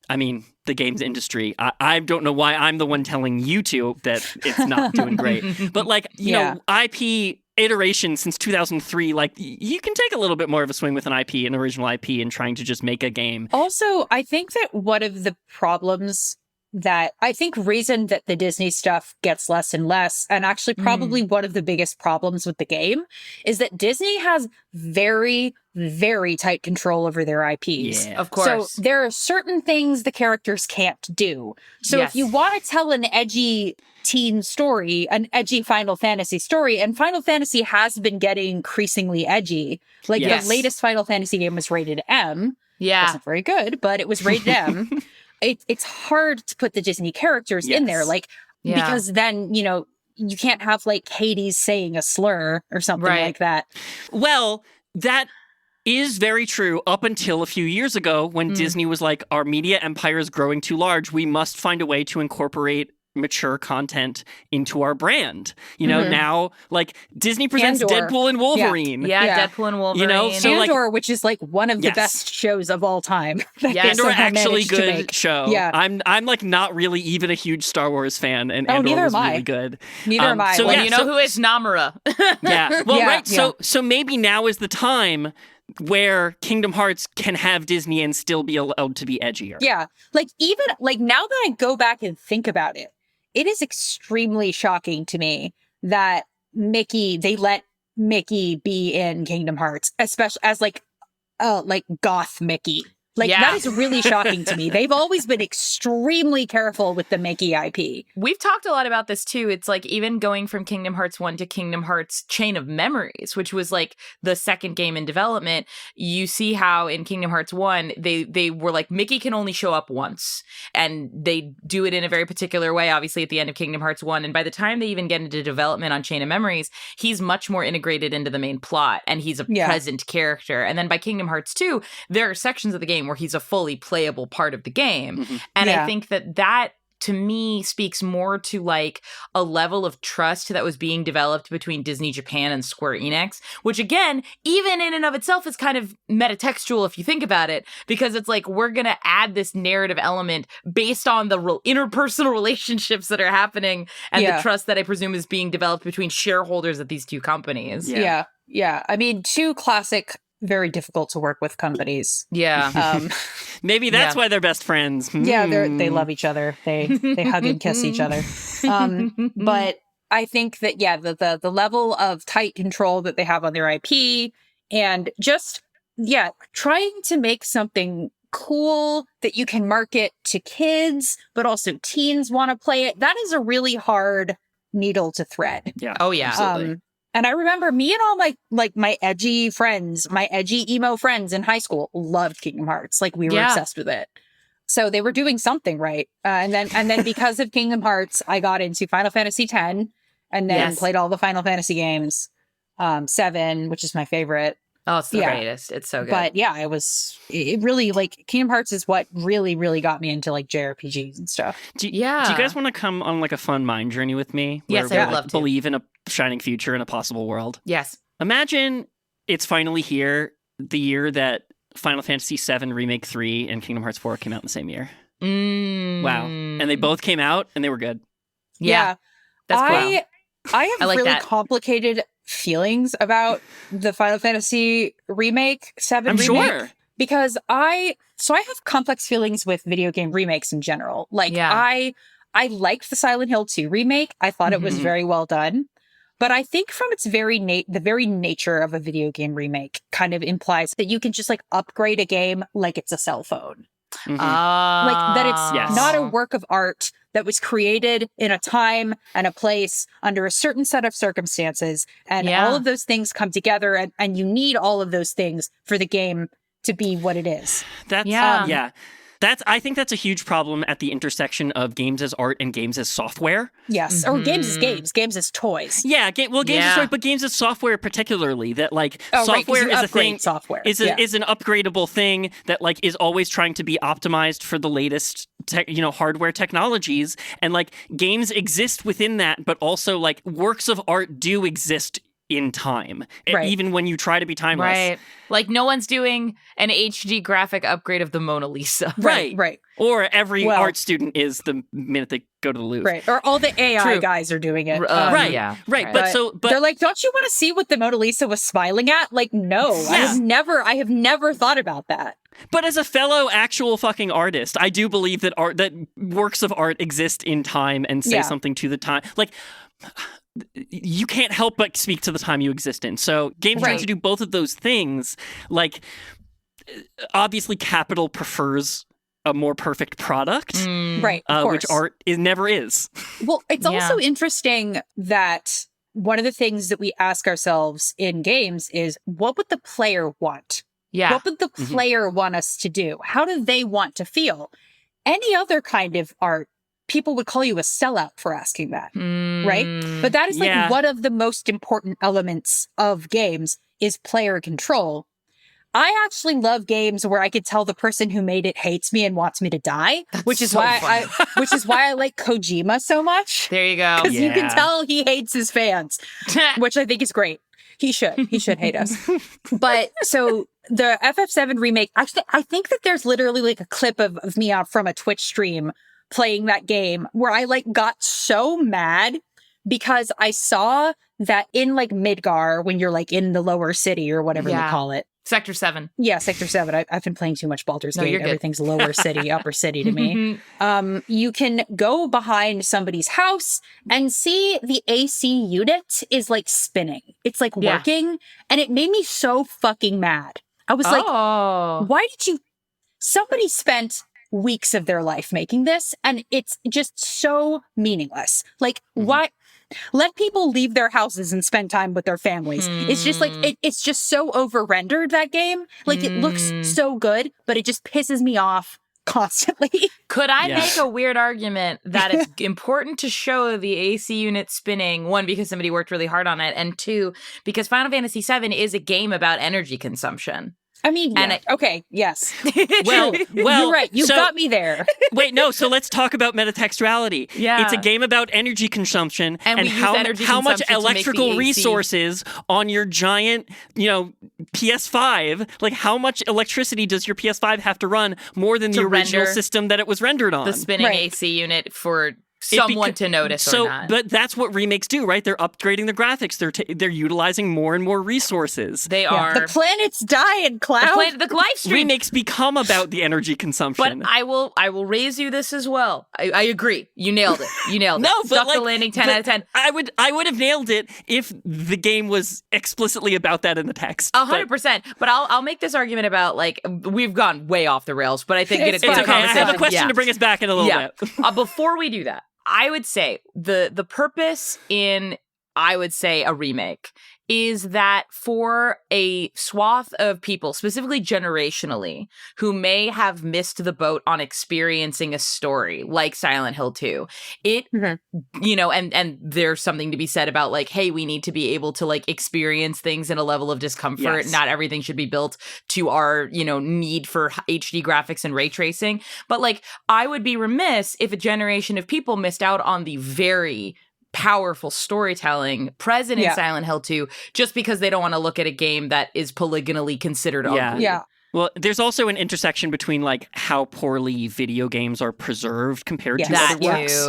Speaker 1: I mean, the games industry. I don't know why I'm the one telling you two that it's not doing great. But like, you know, IP iteration since 2003, like you can take a little bit more of a swing with an original IP and trying to just make a game.
Speaker 3: Also, I think that one of the problems that I think reason that the Disney stuff gets less and less, and actually probably one of the biggest problems with the game, is that Disney has very, very tight control over their IPs.
Speaker 1: Yeah.
Speaker 2: Of course.
Speaker 3: So there are certain things the characters can't do. So if you want to tell an edgy teen story, an edgy Final Fantasy story, and Final Fantasy has been getting increasingly edgy. Like the latest Final Fantasy game was rated M. Yeah. It wasn't very good, but it was rated M. It's hard to put the Disney characters in there, like, because then, you know, you can't have like Hades saying a slur or something like that.
Speaker 1: Well, that is very true up until a few years ago when Disney was like, our media empire is growing too large. We must find a way to incorporate mature content into our brand. You know, now like Disney presents
Speaker 3: Andor.
Speaker 1: Deadpool and Wolverine.
Speaker 2: Yeah, Deadpool and Wolverine.
Speaker 1: You know, so
Speaker 3: Andor, which is like one of the best shows of all time.
Speaker 1: Andor actually good show.
Speaker 3: Yeah.
Speaker 1: I'm like not really even a huge Star Wars fan, and Andor was really good.
Speaker 3: Neither am I.
Speaker 2: So you know who is Namura?
Speaker 1: Yeah. Well, right. So maybe now is the time where Kingdom Hearts can have Disney and still be allowed to be edgier.
Speaker 3: Yeah. Like even like now that I go back and think about it, it is extremely shocking to me that they let Mickey be in Kingdom Hearts, especially as like goth Mickey. Like, that is really shocking to me. They've always been extremely careful with the Mickey IP.
Speaker 2: We've talked a lot about this, too. It's like even going from Kingdom Hearts 1 to Kingdom Hearts Chain of Memories, which was like the second game in development. You see how in Kingdom Hearts 1, they were like, Mickey can only show up once. And they do it in a very particular way, obviously, at the end of Kingdom Hearts 1. And by the time they even get into development on Chain of Memories, he's much more integrated into the main plot. And he's a present character. And then by Kingdom Hearts 2, there are sections of the game where he's a fully playable part of the game. And I think that to me speaks more to like a level of trust that was being developed between Disney Japan and Square Enix, which again, even in and of itself is kind of metatextual if you think about it, because it's like, we're going to add this narrative element based on the interpersonal relationships that are happening and the trust that I presume is being developed between shareholders at these two companies.
Speaker 3: Yeah. I mean, two classic, very difficult to work with companies.
Speaker 1: Maybe that's why they're best friends.
Speaker 3: Yeah, they love each other. They hug and kiss each other. But I think that the level of tight control that they have on their IP and just trying to make something cool that you can market to kids, but also teens want to play it. That is a really hard needle to thread.
Speaker 1: Yeah.
Speaker 2: Oh yeah.
Speaker 1: Absolutely.
Speaker 3: And I remember me and all my edgy friends, my edgy emo friends in high school loved Kingdom Hearts. Like we were obsessed with it. So they were doing something right. And then because of Kingdom Hearts, I got into Final Fantasy X and then played all the Final Fantasy games. 7, which is my favorite.
Speaker 2: Oh, it's the greatest. It's so good.
Speaker 3: But it really like Kingdom Hearts is what really, really got me into like JRPGs and stuff.
Speaker 1: Do you guys want to come on like a fun mind journey with me?
Speaker 2: Yes, I would love to.
Speaker 1: Believe in a shining future and a possible world.
Speaker 2: Yes.
Speaker 1: Imagine it's finally here, the year that Final Fantasy VII Remake 3 and Kingdom Hearts 4 came out in the same year. Wow. And they both came out and they were good.
Speaker 2: Yeah. That's cool.
Speaker 3: I have
Speaker 2: like
Speaker 3: really
Speaker 2: that.
Speaker 3: complicated feelings about the Final Fantasy remake, 7
Speaker 1: I'm
Speaker 3: remake.
Speaker 1: Sure.
Speaker 3: Because I have complex feelings with video game remakes in general. Like I liked the Silent Hill 2 remake. I thought it was very well done. But I think from its the very nature of a video game remake kind of implies that you can just like upgrade a game like it's a cell phone. Like that it's not a work of art that was created in a time and a place under a certain set of circumstances. And all of those things come together and you need all of those things for the game to be what it is.
Speaker 1: I think that's a huge problem at the intersection of games as art and games as software.
Speaker 3: Yes, or games as games as toys.
Speaker 1: Yeah, games as toys, but games as software particularly. That like software is a thing.
Speaker 3: Software
Speaker 1: is an upgradable thing that like is always trying to be optimized for the latest hardware technologies, and like games exist within that, but also like works of art do exist in time, even when you try to be timeless.
Speaker 2: Right. Like no one's doing an HD graphic upgrade of the Mona Lisa.
Speaker 3: Right.
Speaker 1: Or every art student is the minute they go to the Louvre.
Speaker 3: Right. Or all the AI guys are doing it.
Speaker 1: Right. But
Speaker 3: they're like, don't you want to see what the Mona Lisa was smiling at? Like, no, I have never thought about that.
Speaker 1: But as a fellow actual fucking artist, I do believe that works of art exist in time and say something to the time. Like, you can't help but speak to the time you exist in. So games trying to do both of those things, like, obviously Capital prefers a more perfect product.
Speaker 3: Right, of course.
Speaker 1: Which art never is.
Speaker 3: Well, it's also interesting that one of the things that we ask ourselves in games is, what would the player want?
Speaker 2: Yeah.
Speaker 3: What would the player want us to do? How do they want to feel? Any other kind of art, people would call you a sellout for asking that, right? But that is like one of the most important elements of games is player control. I actually love games where I could tell the person who made it hates me and wants me to die, which is why I like Kojima so much.
Speaker 2: There you go.
Speaker 3: Because you can tell he hates his fans, which I think is great. He should hate us. But so the FF7 remake, actually, I think that there's literally like a clip of me from a Twitch stream playing that game where I like got so mad because I saw that in like Midgar, when you're like in the lower city or whatever they call it.
Speaker 2: Sector 7.
Speaker 3: Yeah, Sector 7. I've been playing too much Baldur's Gate.
Speaker 2: You're good.
Speaker 3: Everything's lower city, upper city to me. You can go behind somebody's house and see the AC unit is like spinning. It's like working. And it made me so fucking mad. I was like, why did you... Somebody spent weeks of their life making this, and it's just so meaningless. Like, why... Let people leave their houses and spend time with their families. It's just like, it's just so over-rendered, that game. Like, it looks so good, but it just pisses me off constantly.
Speaker 2: Could I make a weird argument that it's important to show the AC unit spinning, one, because somebody worked really hard on it, and two, because Final Fantasy VII is a game about energy consumption.
Speaker 3: I mean, okay, yes.
Speaker 1: Well,
Speaker 3: you're right. You got me there.
Speaker 1: Wait, no. So let's talk about metatextuality.
Speaker 2: Yeah,
Speaker 1: it's a game about energy consumption
Speaker 2: and
Speaker 1: how much electrical resources on your giant, PS5. Like, how much electricity does your PS5 have to run more than the original system that it was rendered on?
Speaker 2: The spinning AC unit for someone to notice or not.
Speaker 1: But that's what remakes do, right? They're upgrading the graphics. They're utilizing more and more resources.
Speaker 2: They are.
Speaker 3: The planets die in cloud.
Speaker 2: The live stream.
Speaker 1: Remakes become about the energy consumption.
Speaker 2: But I will raise you this as well. I agree. You nailed it.
Speaker 1: No,
Speaker 2: but
Speaker 1: Stuck
Speaker 2: the landing 10 out of 10.
Speaker 1: I would have nailed it if the game was explicitly about that in the text.
Speaker 2: 100%. But I'll make this argument about, like, we've gone way off the rails, but I think it's a
Speaker 1: okay.
Speaker 2: conversation.
Speaker 1: I have a question to bring us back in a little bit.
Speaker 2: Before we do that, I would say the purpose in, I would say, a remake is that for a swath of people, specifically generationally, who may have missed the boat on experiencing a story like Silent Hill 2, and there's something to be said about, like, hey, we need to be able to, like, experience things in a level of discomfort. Yes. Not everything should be built to our, need for HD graphics and ray tracing. But, like, I would be remiss if a generation of people missed out on the very powerful storytelling present in Silent Hill 2 just because they don't want to look at a game that is polygonally considered ugly.
Speaker 3: Yeah.
Speaker 1: Well, there's also an intersection between, like, how poorly video games are preserved compared to other works.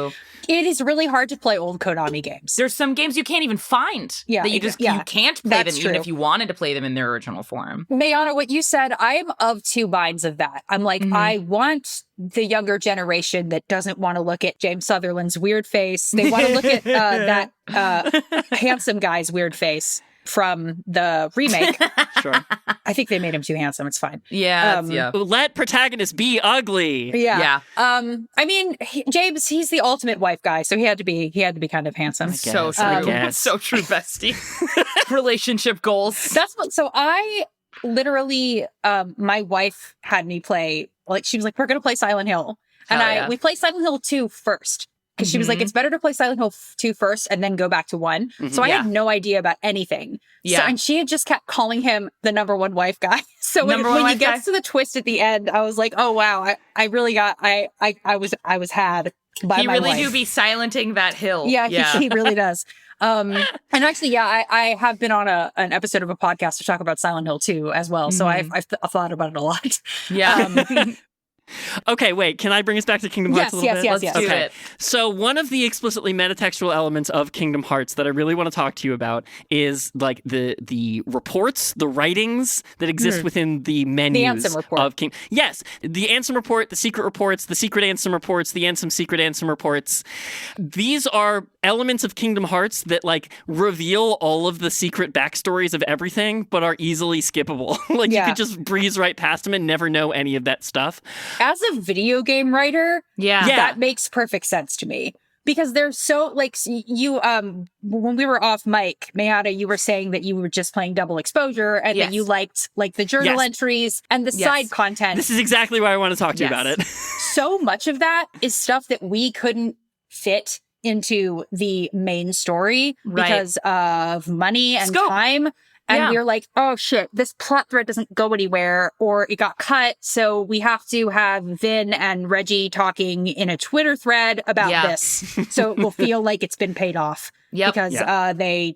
Speaker 3: It is really hard to play old Konami games.
Speaker 2: There's some games you can't even find that you can't play them even if you wanted to play them in their original form.
Speaker 3: Mayanna, what you said, I'm of two minds of that. I'm like, I want the younger generation that doesn't want to look at James Sutherland's weird face. They want to look at that handsome guy's weird face from the remake.
Speaker 1: Sure.
Speaker 3: I think they made him too handsome. It's fine.
Speaker 2: Yeah.
Speaker 1: Let protagonists be ugly.
Speaker 3: Yeah. I mean, James, he's the ultimate wife guy, so he had to be kind of handsome.
Speaker 2: So true. So true, bestie. Relationship goals.
Speaker 3: So I literally, my wife had me play, like, she was like, we're going to play Silent Hill. And we played Silent Hill 2 first. Because she was like, it's better to play Silent Hill 2 first and then go back to 1. So I had no idea about anything. Yeah. So, and she had just kept calling him the number one wife guy. So when he gets to the twist at the end, I was like, oh, wow, I really got, I was had by my wife.
Speaker 2: He really do be silenting that hill.
Speaker 3: Yeah. He really does. And actually, I have been on an episode of a podcast to talk about Silent Hill 2 as well. So I've thought about it a lot.
Speaker 2: Yeah.
Speaker 1: Okay, wait, can I bring us back to Kingdom Hearts a little bit?
Speaker 2: Yes. Let's do it.
Speaker 1: So one of the explicitly metatextual elements of Kingdom Hearts that I really want to talk to you about is, like, the reports, the writings that exist within the menus of Kingdom. Yes, the Ansem report, the secret reports, the secret Ansem reports, the Ansem secret Ansem reports. These are elements of Kingdom Hearts that, like, reveal all of the secret backstories of everything, but are easily skippable. You could just breeze right past them and never know any of that stuff.
Speaker 3: As a video game writer, that makes perfect sense to me. Because they're so, like, you, when we were off mic, Mayanna, you were saying that you were just playing Double Exposure and that you liked, like, the journal entries and the side content.
Speaker 1: This is exactly why I want to talk to you about it.
Speaker 3: So much of that is stuff that we couldn't fit into the main story because of money and time. And we were like, oh shit, this plot thread doesn't go anywhere, or it got cut. So we have to have Vin and Reggie talking in a Twitter thread about this. So it will feel like it's been paid off because they,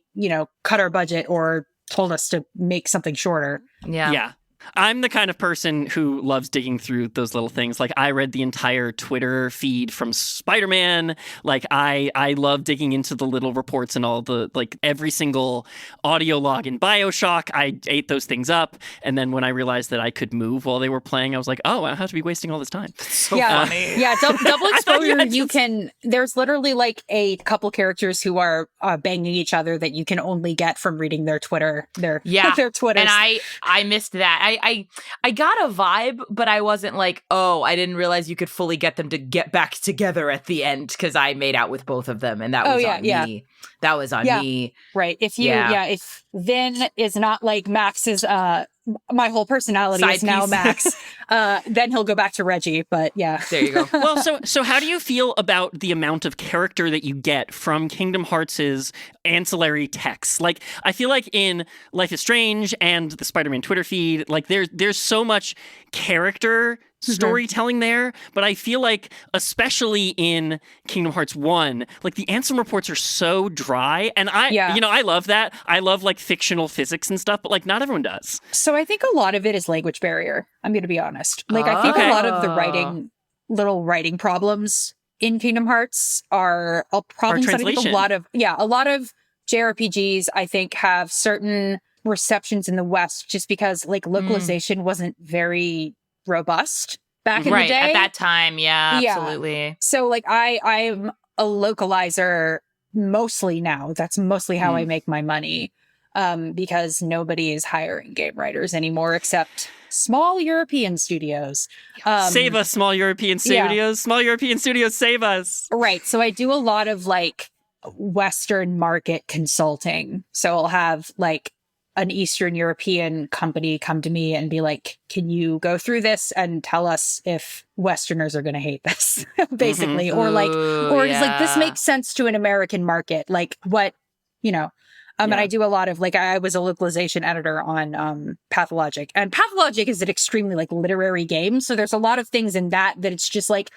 Speaker 3: cut our budget or told us to make something shorter.
Speaker 1: Yeah. I'm the kind of person who loves digging through those little things. Like, I read the entire Twitter feed from Spider-Man. Like, I love digging into the little reports and all the, like, every single audio log in BioShock. I ate those things up. And then when I realized that I could move while they were playing, I was like, oh, I don't have to be wasting all this time.
Speaker 2: So funny.
Speaker 3: Yeah, double exposure, there's literally, like, a couple characters who are banging each other that you can only get from reading their Twitter, their Twitters.
Speaker 2: And I missed that. I got a vibe, but I wasn't like, oh, I didn't realize you could fully get them to get back together at the end, because I made out with both of them, and that was on me. That was on me.
Speaker 3: Right. If Vin is not like Max's, my whole personality is now Max, then he'll go back to Reggie. But yeah.
Speaker 2: There you go.
Speaker 1: Well, so how do you feel about the amount of character that you get from Kingdom Hearts' ancillary texts? Like, I feel like in Life is Strange and the Spider-Man Twitter feed, like there's so much character storytelling there, but I feel like, especially in Kingdom Hearts 1, like, the Ansem reports are so dry, and I love that. I love, like, fictional physics and stuff, but, like, not everyone does.
Speaker 3: So I think a lot of it is language barrier. I'm going to be honest. Like, I think a lot of the writing problems in Kingdom Hearts are problems that I think a lot of JRPGs, I think, have certain receptions in the West just because, like, localization wasn't very robust back in the day.
Speaker 2: At that time, absolutely.
Speaker 3: So, like, I'm a localizer mostly now. That's mostly how I make my money, because nobody is hiring game writers anymore except small European studios.
Speaker 1: Save us, small European studios. Small European studios, save us.
Speaker 3: Right. So I do a lot of, like, Western market consulting. So I'll have, like, an Eastern European company come to me and be like, can you go through this and tell us if Westerners are going to hate this, basically? Or does, like, this make sense to an American market? Like, what, and I do a lot of, like, I was a localization editor on Pathologic. And Pathologic is an extremely, like, literary game. So there's a lot of things in that it's just like,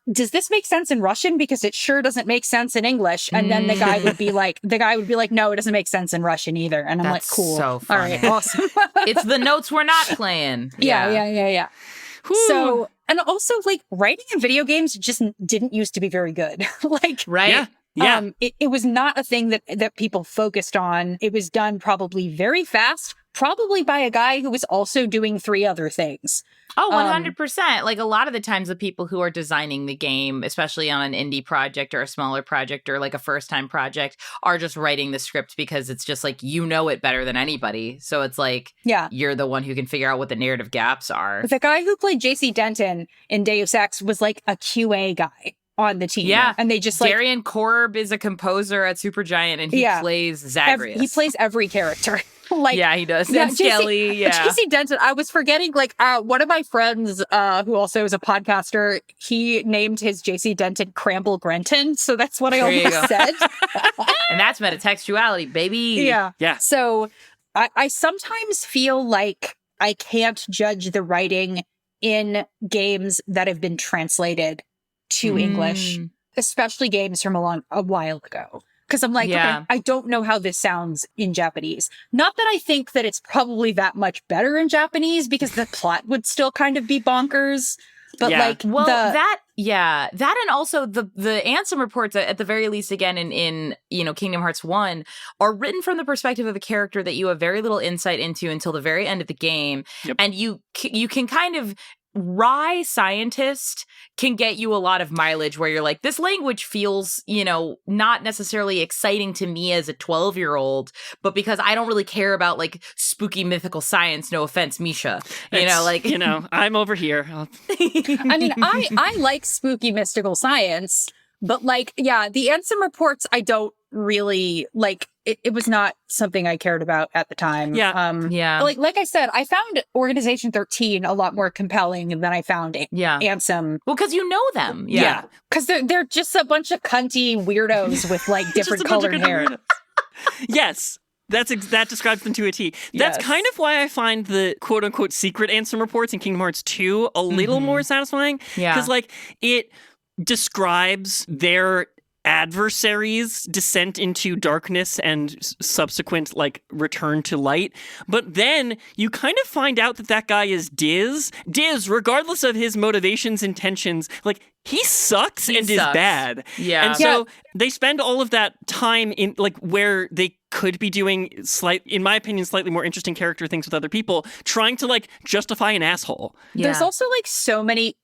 Speaker 3: does this make sense in Russian? Because it sure doesn't make sense in English. And then the guy would be like, no, it doesn't make sense in Russian either. And I'm like, cool.
Speaker 2: So funny.
Speaker 3: All right, awesome.
Speaker 2: It's the notes we're not playing.
Speaker 3: Yeah. So, and also, like, writing in video games just didn't used to be very good. Like,
Speaker 2: right?
Speaker 1: Yeah.
Speaker 3: It was not a thing that people focused on. It was done probably very fast, probably by a guy who was also doing 3 other things.
Speaker 2: Oh, 100%. Like, a lot of the times the people who are designing the game, especially on an indie project or a smaller project or, like, a first-time project, are just writing the script because it's just, like, it better than anybody. So it's like, you're the one who can figure out what the narrative gaps are.
Speaker 3: The guy who played JC Denton in Deus Ex was, like, a QA guy on the team.
Speaker 2: Yeah.
Speaker 3: And they just, like...
Speaker 2: Darian Korb is a composer at Supergiant, and he plays Zagreus.
Speaker 3: He plays every character. Like,
Speaker 2: yeah, he does. And Skelly,
Speaker 3: JC Denton, I was forgetting, like, one of my friends, who also is a podcaster, he named his JC Denton Cramble Grenton, so that's what I almost said.
Speaker 2: And that's metatextuality, baby.
Speaker 3: Yeah. So I sometimes feel like I can't judge the writing in games that have been translated to English, especially games from a while ago. Because I'm like, okay, I don't know how this sounds in Japanese. Not that I think that it's probably that much better in Japanese, because the plot would still kind of be bonkers. But like,
Speaker 2: that and also the Ansem reports, at the very least, again, in Kingdom Hearts 1, are written from the perspective of a character that you have very little insight into until the very end of the game. Yep. And you can kind of... Wry scientist can get you a lot of mileage where you're like, this language feels, not necessarily exciting to me as a 12-year-old, but because I don't really care about, like, spooky mythical science, no offense, Mischa.
Speaker 1: I'm over here.
Speaker 3: I mean, I like spooky mystical science, but, like, the Ansem reports, I don't really, like, it was not something I cared about at the time. Like I said, I found Organization 13 a lot more compelling than I found Ansem.
Speaker 2: Well, because you know them.
Speaker 3: Yeah. Because they're just a bunch of cunty weirdos with, like, different colored hair.
Speaker 1: Yes. That describes them to a T.
Speaker 2: Yes.
Speaker 1: That's kind of why I find the quote-unquote secret ansem reports in Kingdom Hearts 2 a little more satisfying.
Speaker 2: Yeah.
Speaker 1: Because, like, it describes their adversaries' descent into darkness and subsequent, like, return to light. But then you kind of find out that guy is Diz. Diz, regardless of his motivations, intentions, like, he sucks is bad.
Speaker 2: Yeah.
Speaker 1: And so they spend all of that time in, like, where they could be doing, in my opinion, slightly more interesting character things with other people, trying to, like, justify an asshole.
Speaker 3: Yeah. There's also, like, so many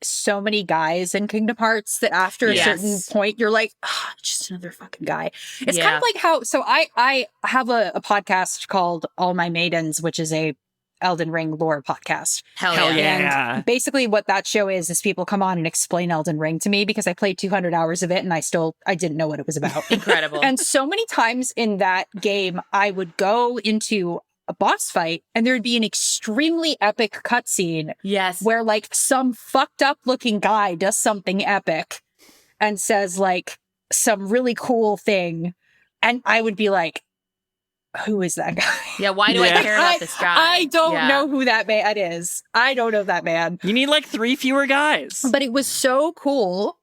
Speaker 3: guys in Kingdom Hearts that after a certain point, you're like, just another fucking guy. It's kind of like how, so I have a podcast called All My Maidens, which is a Elden Ring lore podcast.
Speaker 1: Hell yeah.
Speaker 3: And basically what that show is people come on and explain Elden Ring to me because I played 200 hours of it and I didn't know what it was about.
Speaker 2: Incredible.
Speaker 3: And so many times in that game, I would go into a boss fight and there'd be an extremely epic cutscene.
Speaker 2: Yes.
Speaker 3: Where like some fucked up looking guy does something epic and says like some really cool thing. And I would be like, who is that guy?
Speaker 2: Yeah, why do I care about this guy?
Speaker 3: I don't know who that man is. I don't know that man.
Speaker 1: You need like 3 fewer guys.
Speaker 3: But it was so cool.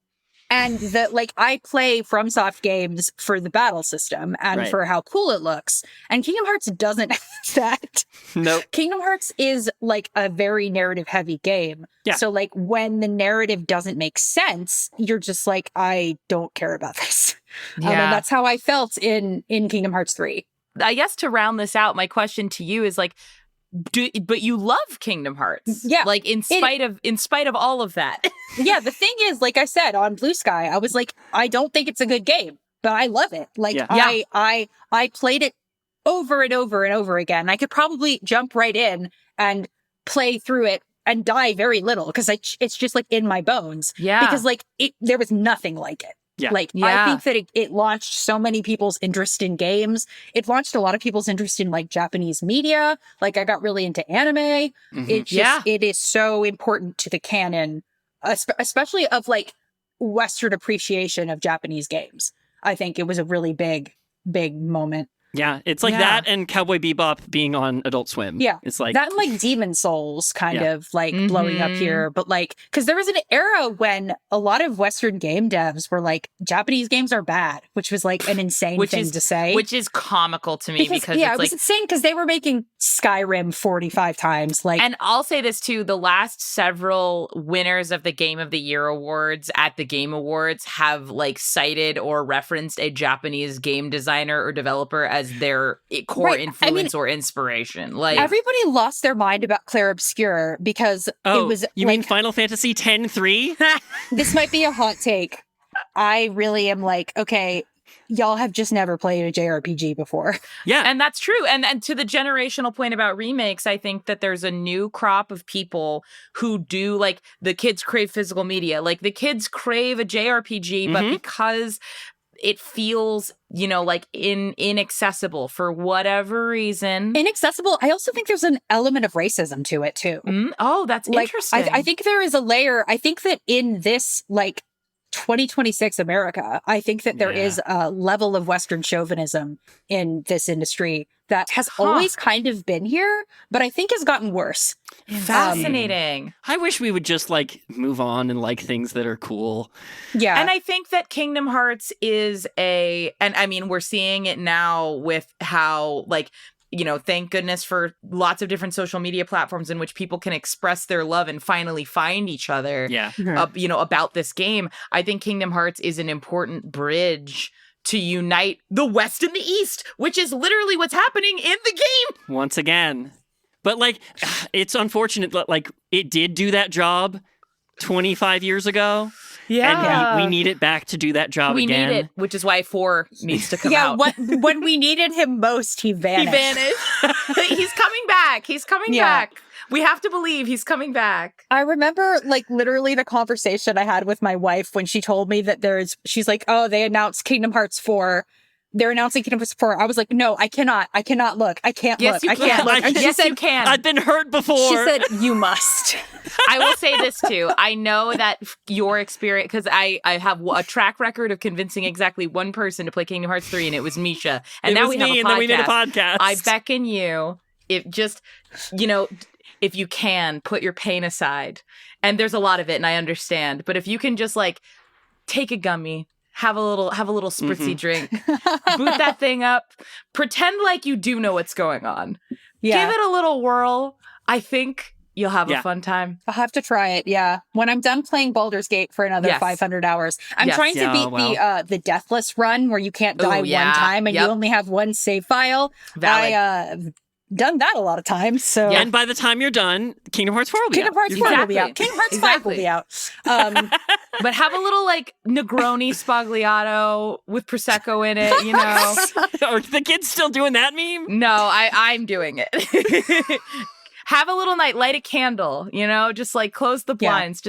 Speaker 3: And that, like, I play FromSoft games for the battle system and for how cool it looks. And Kingdom Hearts doesn't have that.
Speaker 1: Nope.
Speaker 3: Kingdom Hearts is, like, a very narrative-heavy game. Yeah. So, like, when the narrative doesn't make sense, you're just like, I don't care about this.
Speaker 2: Yeah.
Speaker 3: And that's how I felt in Kingdom Hearts 3.
Speaker 2: I guess to round this out, my question to you is like, but you love Kingdom Hearts.
Speaker 3: Yeah.
Speaker 2: Like in spite of all of that.
Speaker 3: Yeah, the thing is, like I said, on Blue Sky, I was like, I don't think it's a good game, but I love it. Like I played it over and over and over again. I could probably jump right in and play through it and die very little because it's just like in my bones.
Speaker 2: Yeah.
Speaker 3: Because like there was nothing like it.
Speaker 1: Yeah.
Speaker 3: I think that it launched so many people's interest in games. It launched a lot of people's interest in like Japanese media. Like I got really into anime. Mm-hmm. It is so important to the canon, especially of like Western appreciation of Japanese games. I think it was a really big moment.
Speaker 1: Yeah, it's like that and Cowboy Bebop being on Adult Swim.
Speaker 3: Yeah.
Speaker 1: It's like
Speaker 3: that and like Demon Souls kind of like blowing up here. But like, because there was an era when a lot of Western game devs were like, Japanese games are bad, which was like an insane thing to say.
Speaker 2: Which is comical to me because
Speaker 3: it was insane because they were making Skyrim 45 times. Like,
Speaker 2: and I'll say this too, the last several winners of the Game of the Year awards at the Game Awards have like cited or referenced a Japanese game designer or developer as their core influence or inspiration. Like
Speaker 3: everybody lost their mind about Claire Obscure because it was.
Speaker 1: You mean Final Fantasy X-3?
Speaker 3: This might be a hot take. I really am like, okay, y'all have just never played a JRPG before.
Speaker 2: Yeah. And that's true. And to the generational point about remakes, I think that there's a new crop of people who do like the kids crave physical media. Like the kids crave a JRPG, but because it feels, you know, like inaccessible for whatever reason.
Speaker 3: Inaccessible. I also think there's an element of racism to it too.
Speaker 2: Oh, that's interesting.
Speaker 3: I think there is a layer. I think that in this like 2026 America, I think that there is a level of Western chauvinism in this industry that has always kind of been here, but I think has gotten worse.
Speaker 2: Fascinating.
Speaker 1: I wish we would just like move on and like things that are cool.
Speaker 3: Yeah.
Speaker 2: And I think that Kingdom Hearts is and I mean, we're seeing it now with how like, you know, thank goodness for lots of different social media platforms in which people can express their love and finally find each other, you know, about this game. I think Kingdom Hearts is an important bridge to unite the West and the East, which is literally what's happening in the game.
Speaker 1: Once again. But like, it's unfortunate that like it did do that job 25 years ago.
Speaker 2: Yeah.
Speaker 1: And we need it back to do that job again.
Speaker 2: We need it, which is why 4 needs to come out.
Speaker 3: When we needed him most, he vanished.
Speaker 2: He's coming back. He's coming back. We have to believe he's coming back.
Speaker 3: I remember like literally the conversation I had with my wife when she told me that she's like, oh, they announced Kingdom Hearts 4. they're announcing Kingdom Hearts 4, I was like, no, I cannot look. I can't
Speaker 2: yes,
Speaker 3: look. I can't look. And
Speaker 2: yes, you can.
Speaker 1: I've been hurt before.
Speaker 3: She said, you must.
Speaker 2: I will say this too. I know that your experience, because I have a track record of convincing exactly one person to play Kingdom Hearts 3, and it was Mischa. And now we have a podcast.
Speaker 1: And then we made a podcast.
Speaker 2: I beckon you, if just, if you can, put your pain aside. And there's a lot of it, and I understand. But if you can just like take a gummy, have a little spritzy drink, boot that thing up, pretend like you do know what's going on. Yeah. Give it a little whirl. I think you'll have a fun time.
Speaker 3: I'll have to try it, yeah. When I'm done playing Baldur's Gate for another 500 hours. I'm trying to beat the Deathless run where you can't die one time and you only have one save file.
Speaker 2: Valid.
Speaker 3: I've done that a lot of times. So
Speaker 1: and by the time you're done, Kingdom Hearts 4 will be
Speaker 3: Kingdom Hearts 4 will be out. Kingdom Hearts 5 will be out.
Speaker 2: But have a little like Negroni Spagliato with Prosecco in it,
Speaker 1: Are the kids still doing that meme?
Speaker 2: No, I'm doing it. Have a little night, light a candle, just like close the blinds,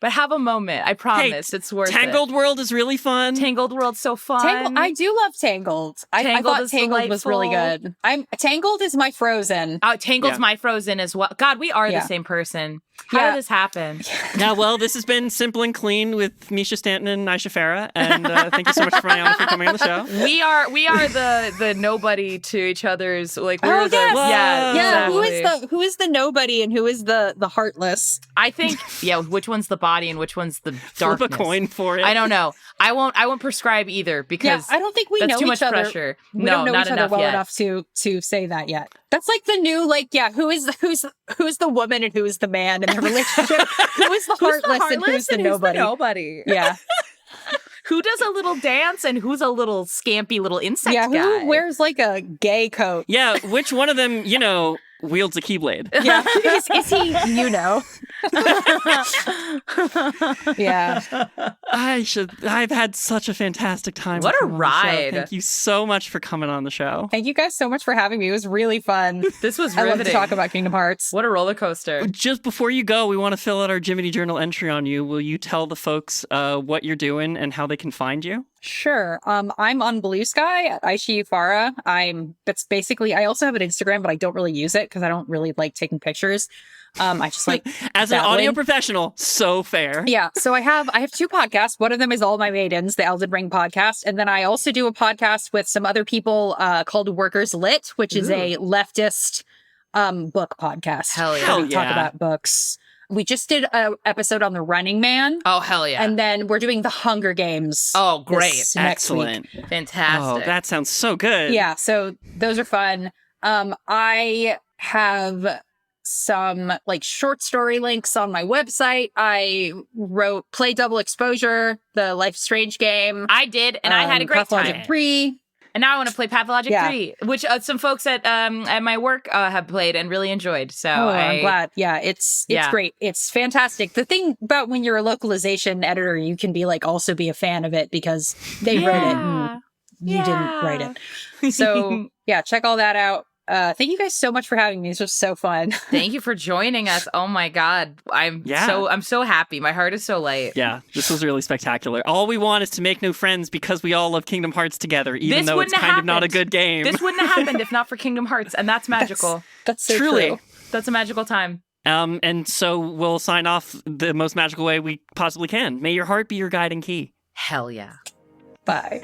Speaker 2: but have a moment. I promise it's worth
Speaker 1: Tangled
Speaker 2: it.
Speaker 1: World is really fun.
Speaker 2: Tangled World's so fun.
Speaker 3: I do love Tangled. I thought Tangled was really good. Tangled is my Frozen.
Speaker 2: Oh, Tangled's my Frozen as well. God, we are the same person. How did this happen?
Speaker 1: Yeah, well, this has been Simple and Clean with Mischa, Stanton, and Aysha Farah, and thank you so much, Mayanna, for coming on the show.
Speaker 2: We are the nobody to each other's. Like, we're
Speaker 3: Exactly. Who is the nobody and who is the heartless?
Speaker 2: I think which one's the body and which one's the darkness.
Speaker 1: Flip a coin for it.
Speaker 2: I don't know. I won't prescribe either because
Speaker 3: I don't think we know
Speaker 2: too much
Speaker 3: each other.
Speaker 2: Pressure.
Speaker 3: We don't know each other well
Speaker 2: yet.
Speaker 3: enough to say that yet. That's like the new who's the woman and who is the man in the relationship? Who is the heartless and who's the nobody? Yeah.
Speaker 2: Who does a little dance and who's a little scampy little insect guy?
Speaker 3: Who wears like a gay coat?
Speaker 1: Yeah, which one of them, wields a keyblade?
Speaker 3: Yeah, is he, Yeah.
Speaker 1: I've had such a fantastic time.
Speaker 2: What a ride.
Speaker 1: Thank you so much for coming on the show.
Speaker 3: Thank you guys so much for having me. It was really fun.
Speaker 2: This was
Speaker 3: riveting. I love to talk
Speaker 2: about
Speaker 3: about Kingdom Hearts.
Speaker 2: What a roller coaster.
Speaker 1: Just before you go, we want to fill out our Jiminy Journal entry on you. Will you tell the folks what you're doing and how they can find you?
Speaker 3: Sure. I'm on Blue Sky at Aysha Farah. I also have an Instagram, but I don't really use it because I don't really like taking pictures. I just like
Speaker 1: as an audio professional, so fair.
Speaker 3: Yeah. So I have 2 podcasts. One of them is All My Maidens, the Elden Ring podcast. And then I also do a podcast with some other people called Workers Lit, which is a leftist book podcast.
Speaker 2: Hell yeah.
Speaker 3: We talk about books. We just did an episode on The Running Man.
Speaker 2: Oh, hell yeah.
Speaker 3: And then we're doing The Hunger Games.
Speaker 2: Oh, great.
Speaker 1: Excellent.
Speaker 2: Fantastic.
Speaker 1: Oh, that sounds so good.
Speaker 3: Yeah, so those are fun. I have some short story links on my website. I wrote Play Double Exposure, the Life is Strange game.
Speaker 2: I did, and I had a great
Speaker 3: Pathologic 3.
Speaker 2: And now I want to play Pathologic 3, which some folks at my work have played and really enjoyed. So
Speaker 3: I'm glad. Yeah, it's great. It's fantastic. The thing about when you're a localization editor, you can be also be a fan of it because they wrote it and you didn't write it. So check all that out. Thank you guys so much for having me. This was so fun.
Speaker 2: Thank you for joining us. Oh my God. I'm so happy. My heart is so light.
Speaker 1: Yeah, this was really spectacular. All we want is to make new friends because we all love Kingdom Hearts together, even though it's kind of not a good game.
Speaker 2: This wouldn't have happened if not for Kingdom Hearts, and that's magical.
Speaker 3: That's so
Speaker 1: truly
Speaker 3: true.
Speaker 2: That's a magical time.
Speaker 1: And so we'll sign off the most magical way we possibly can. May your heart be your guiding key.
Speaker 2: Hell yeah.
Speaker 3: Bye.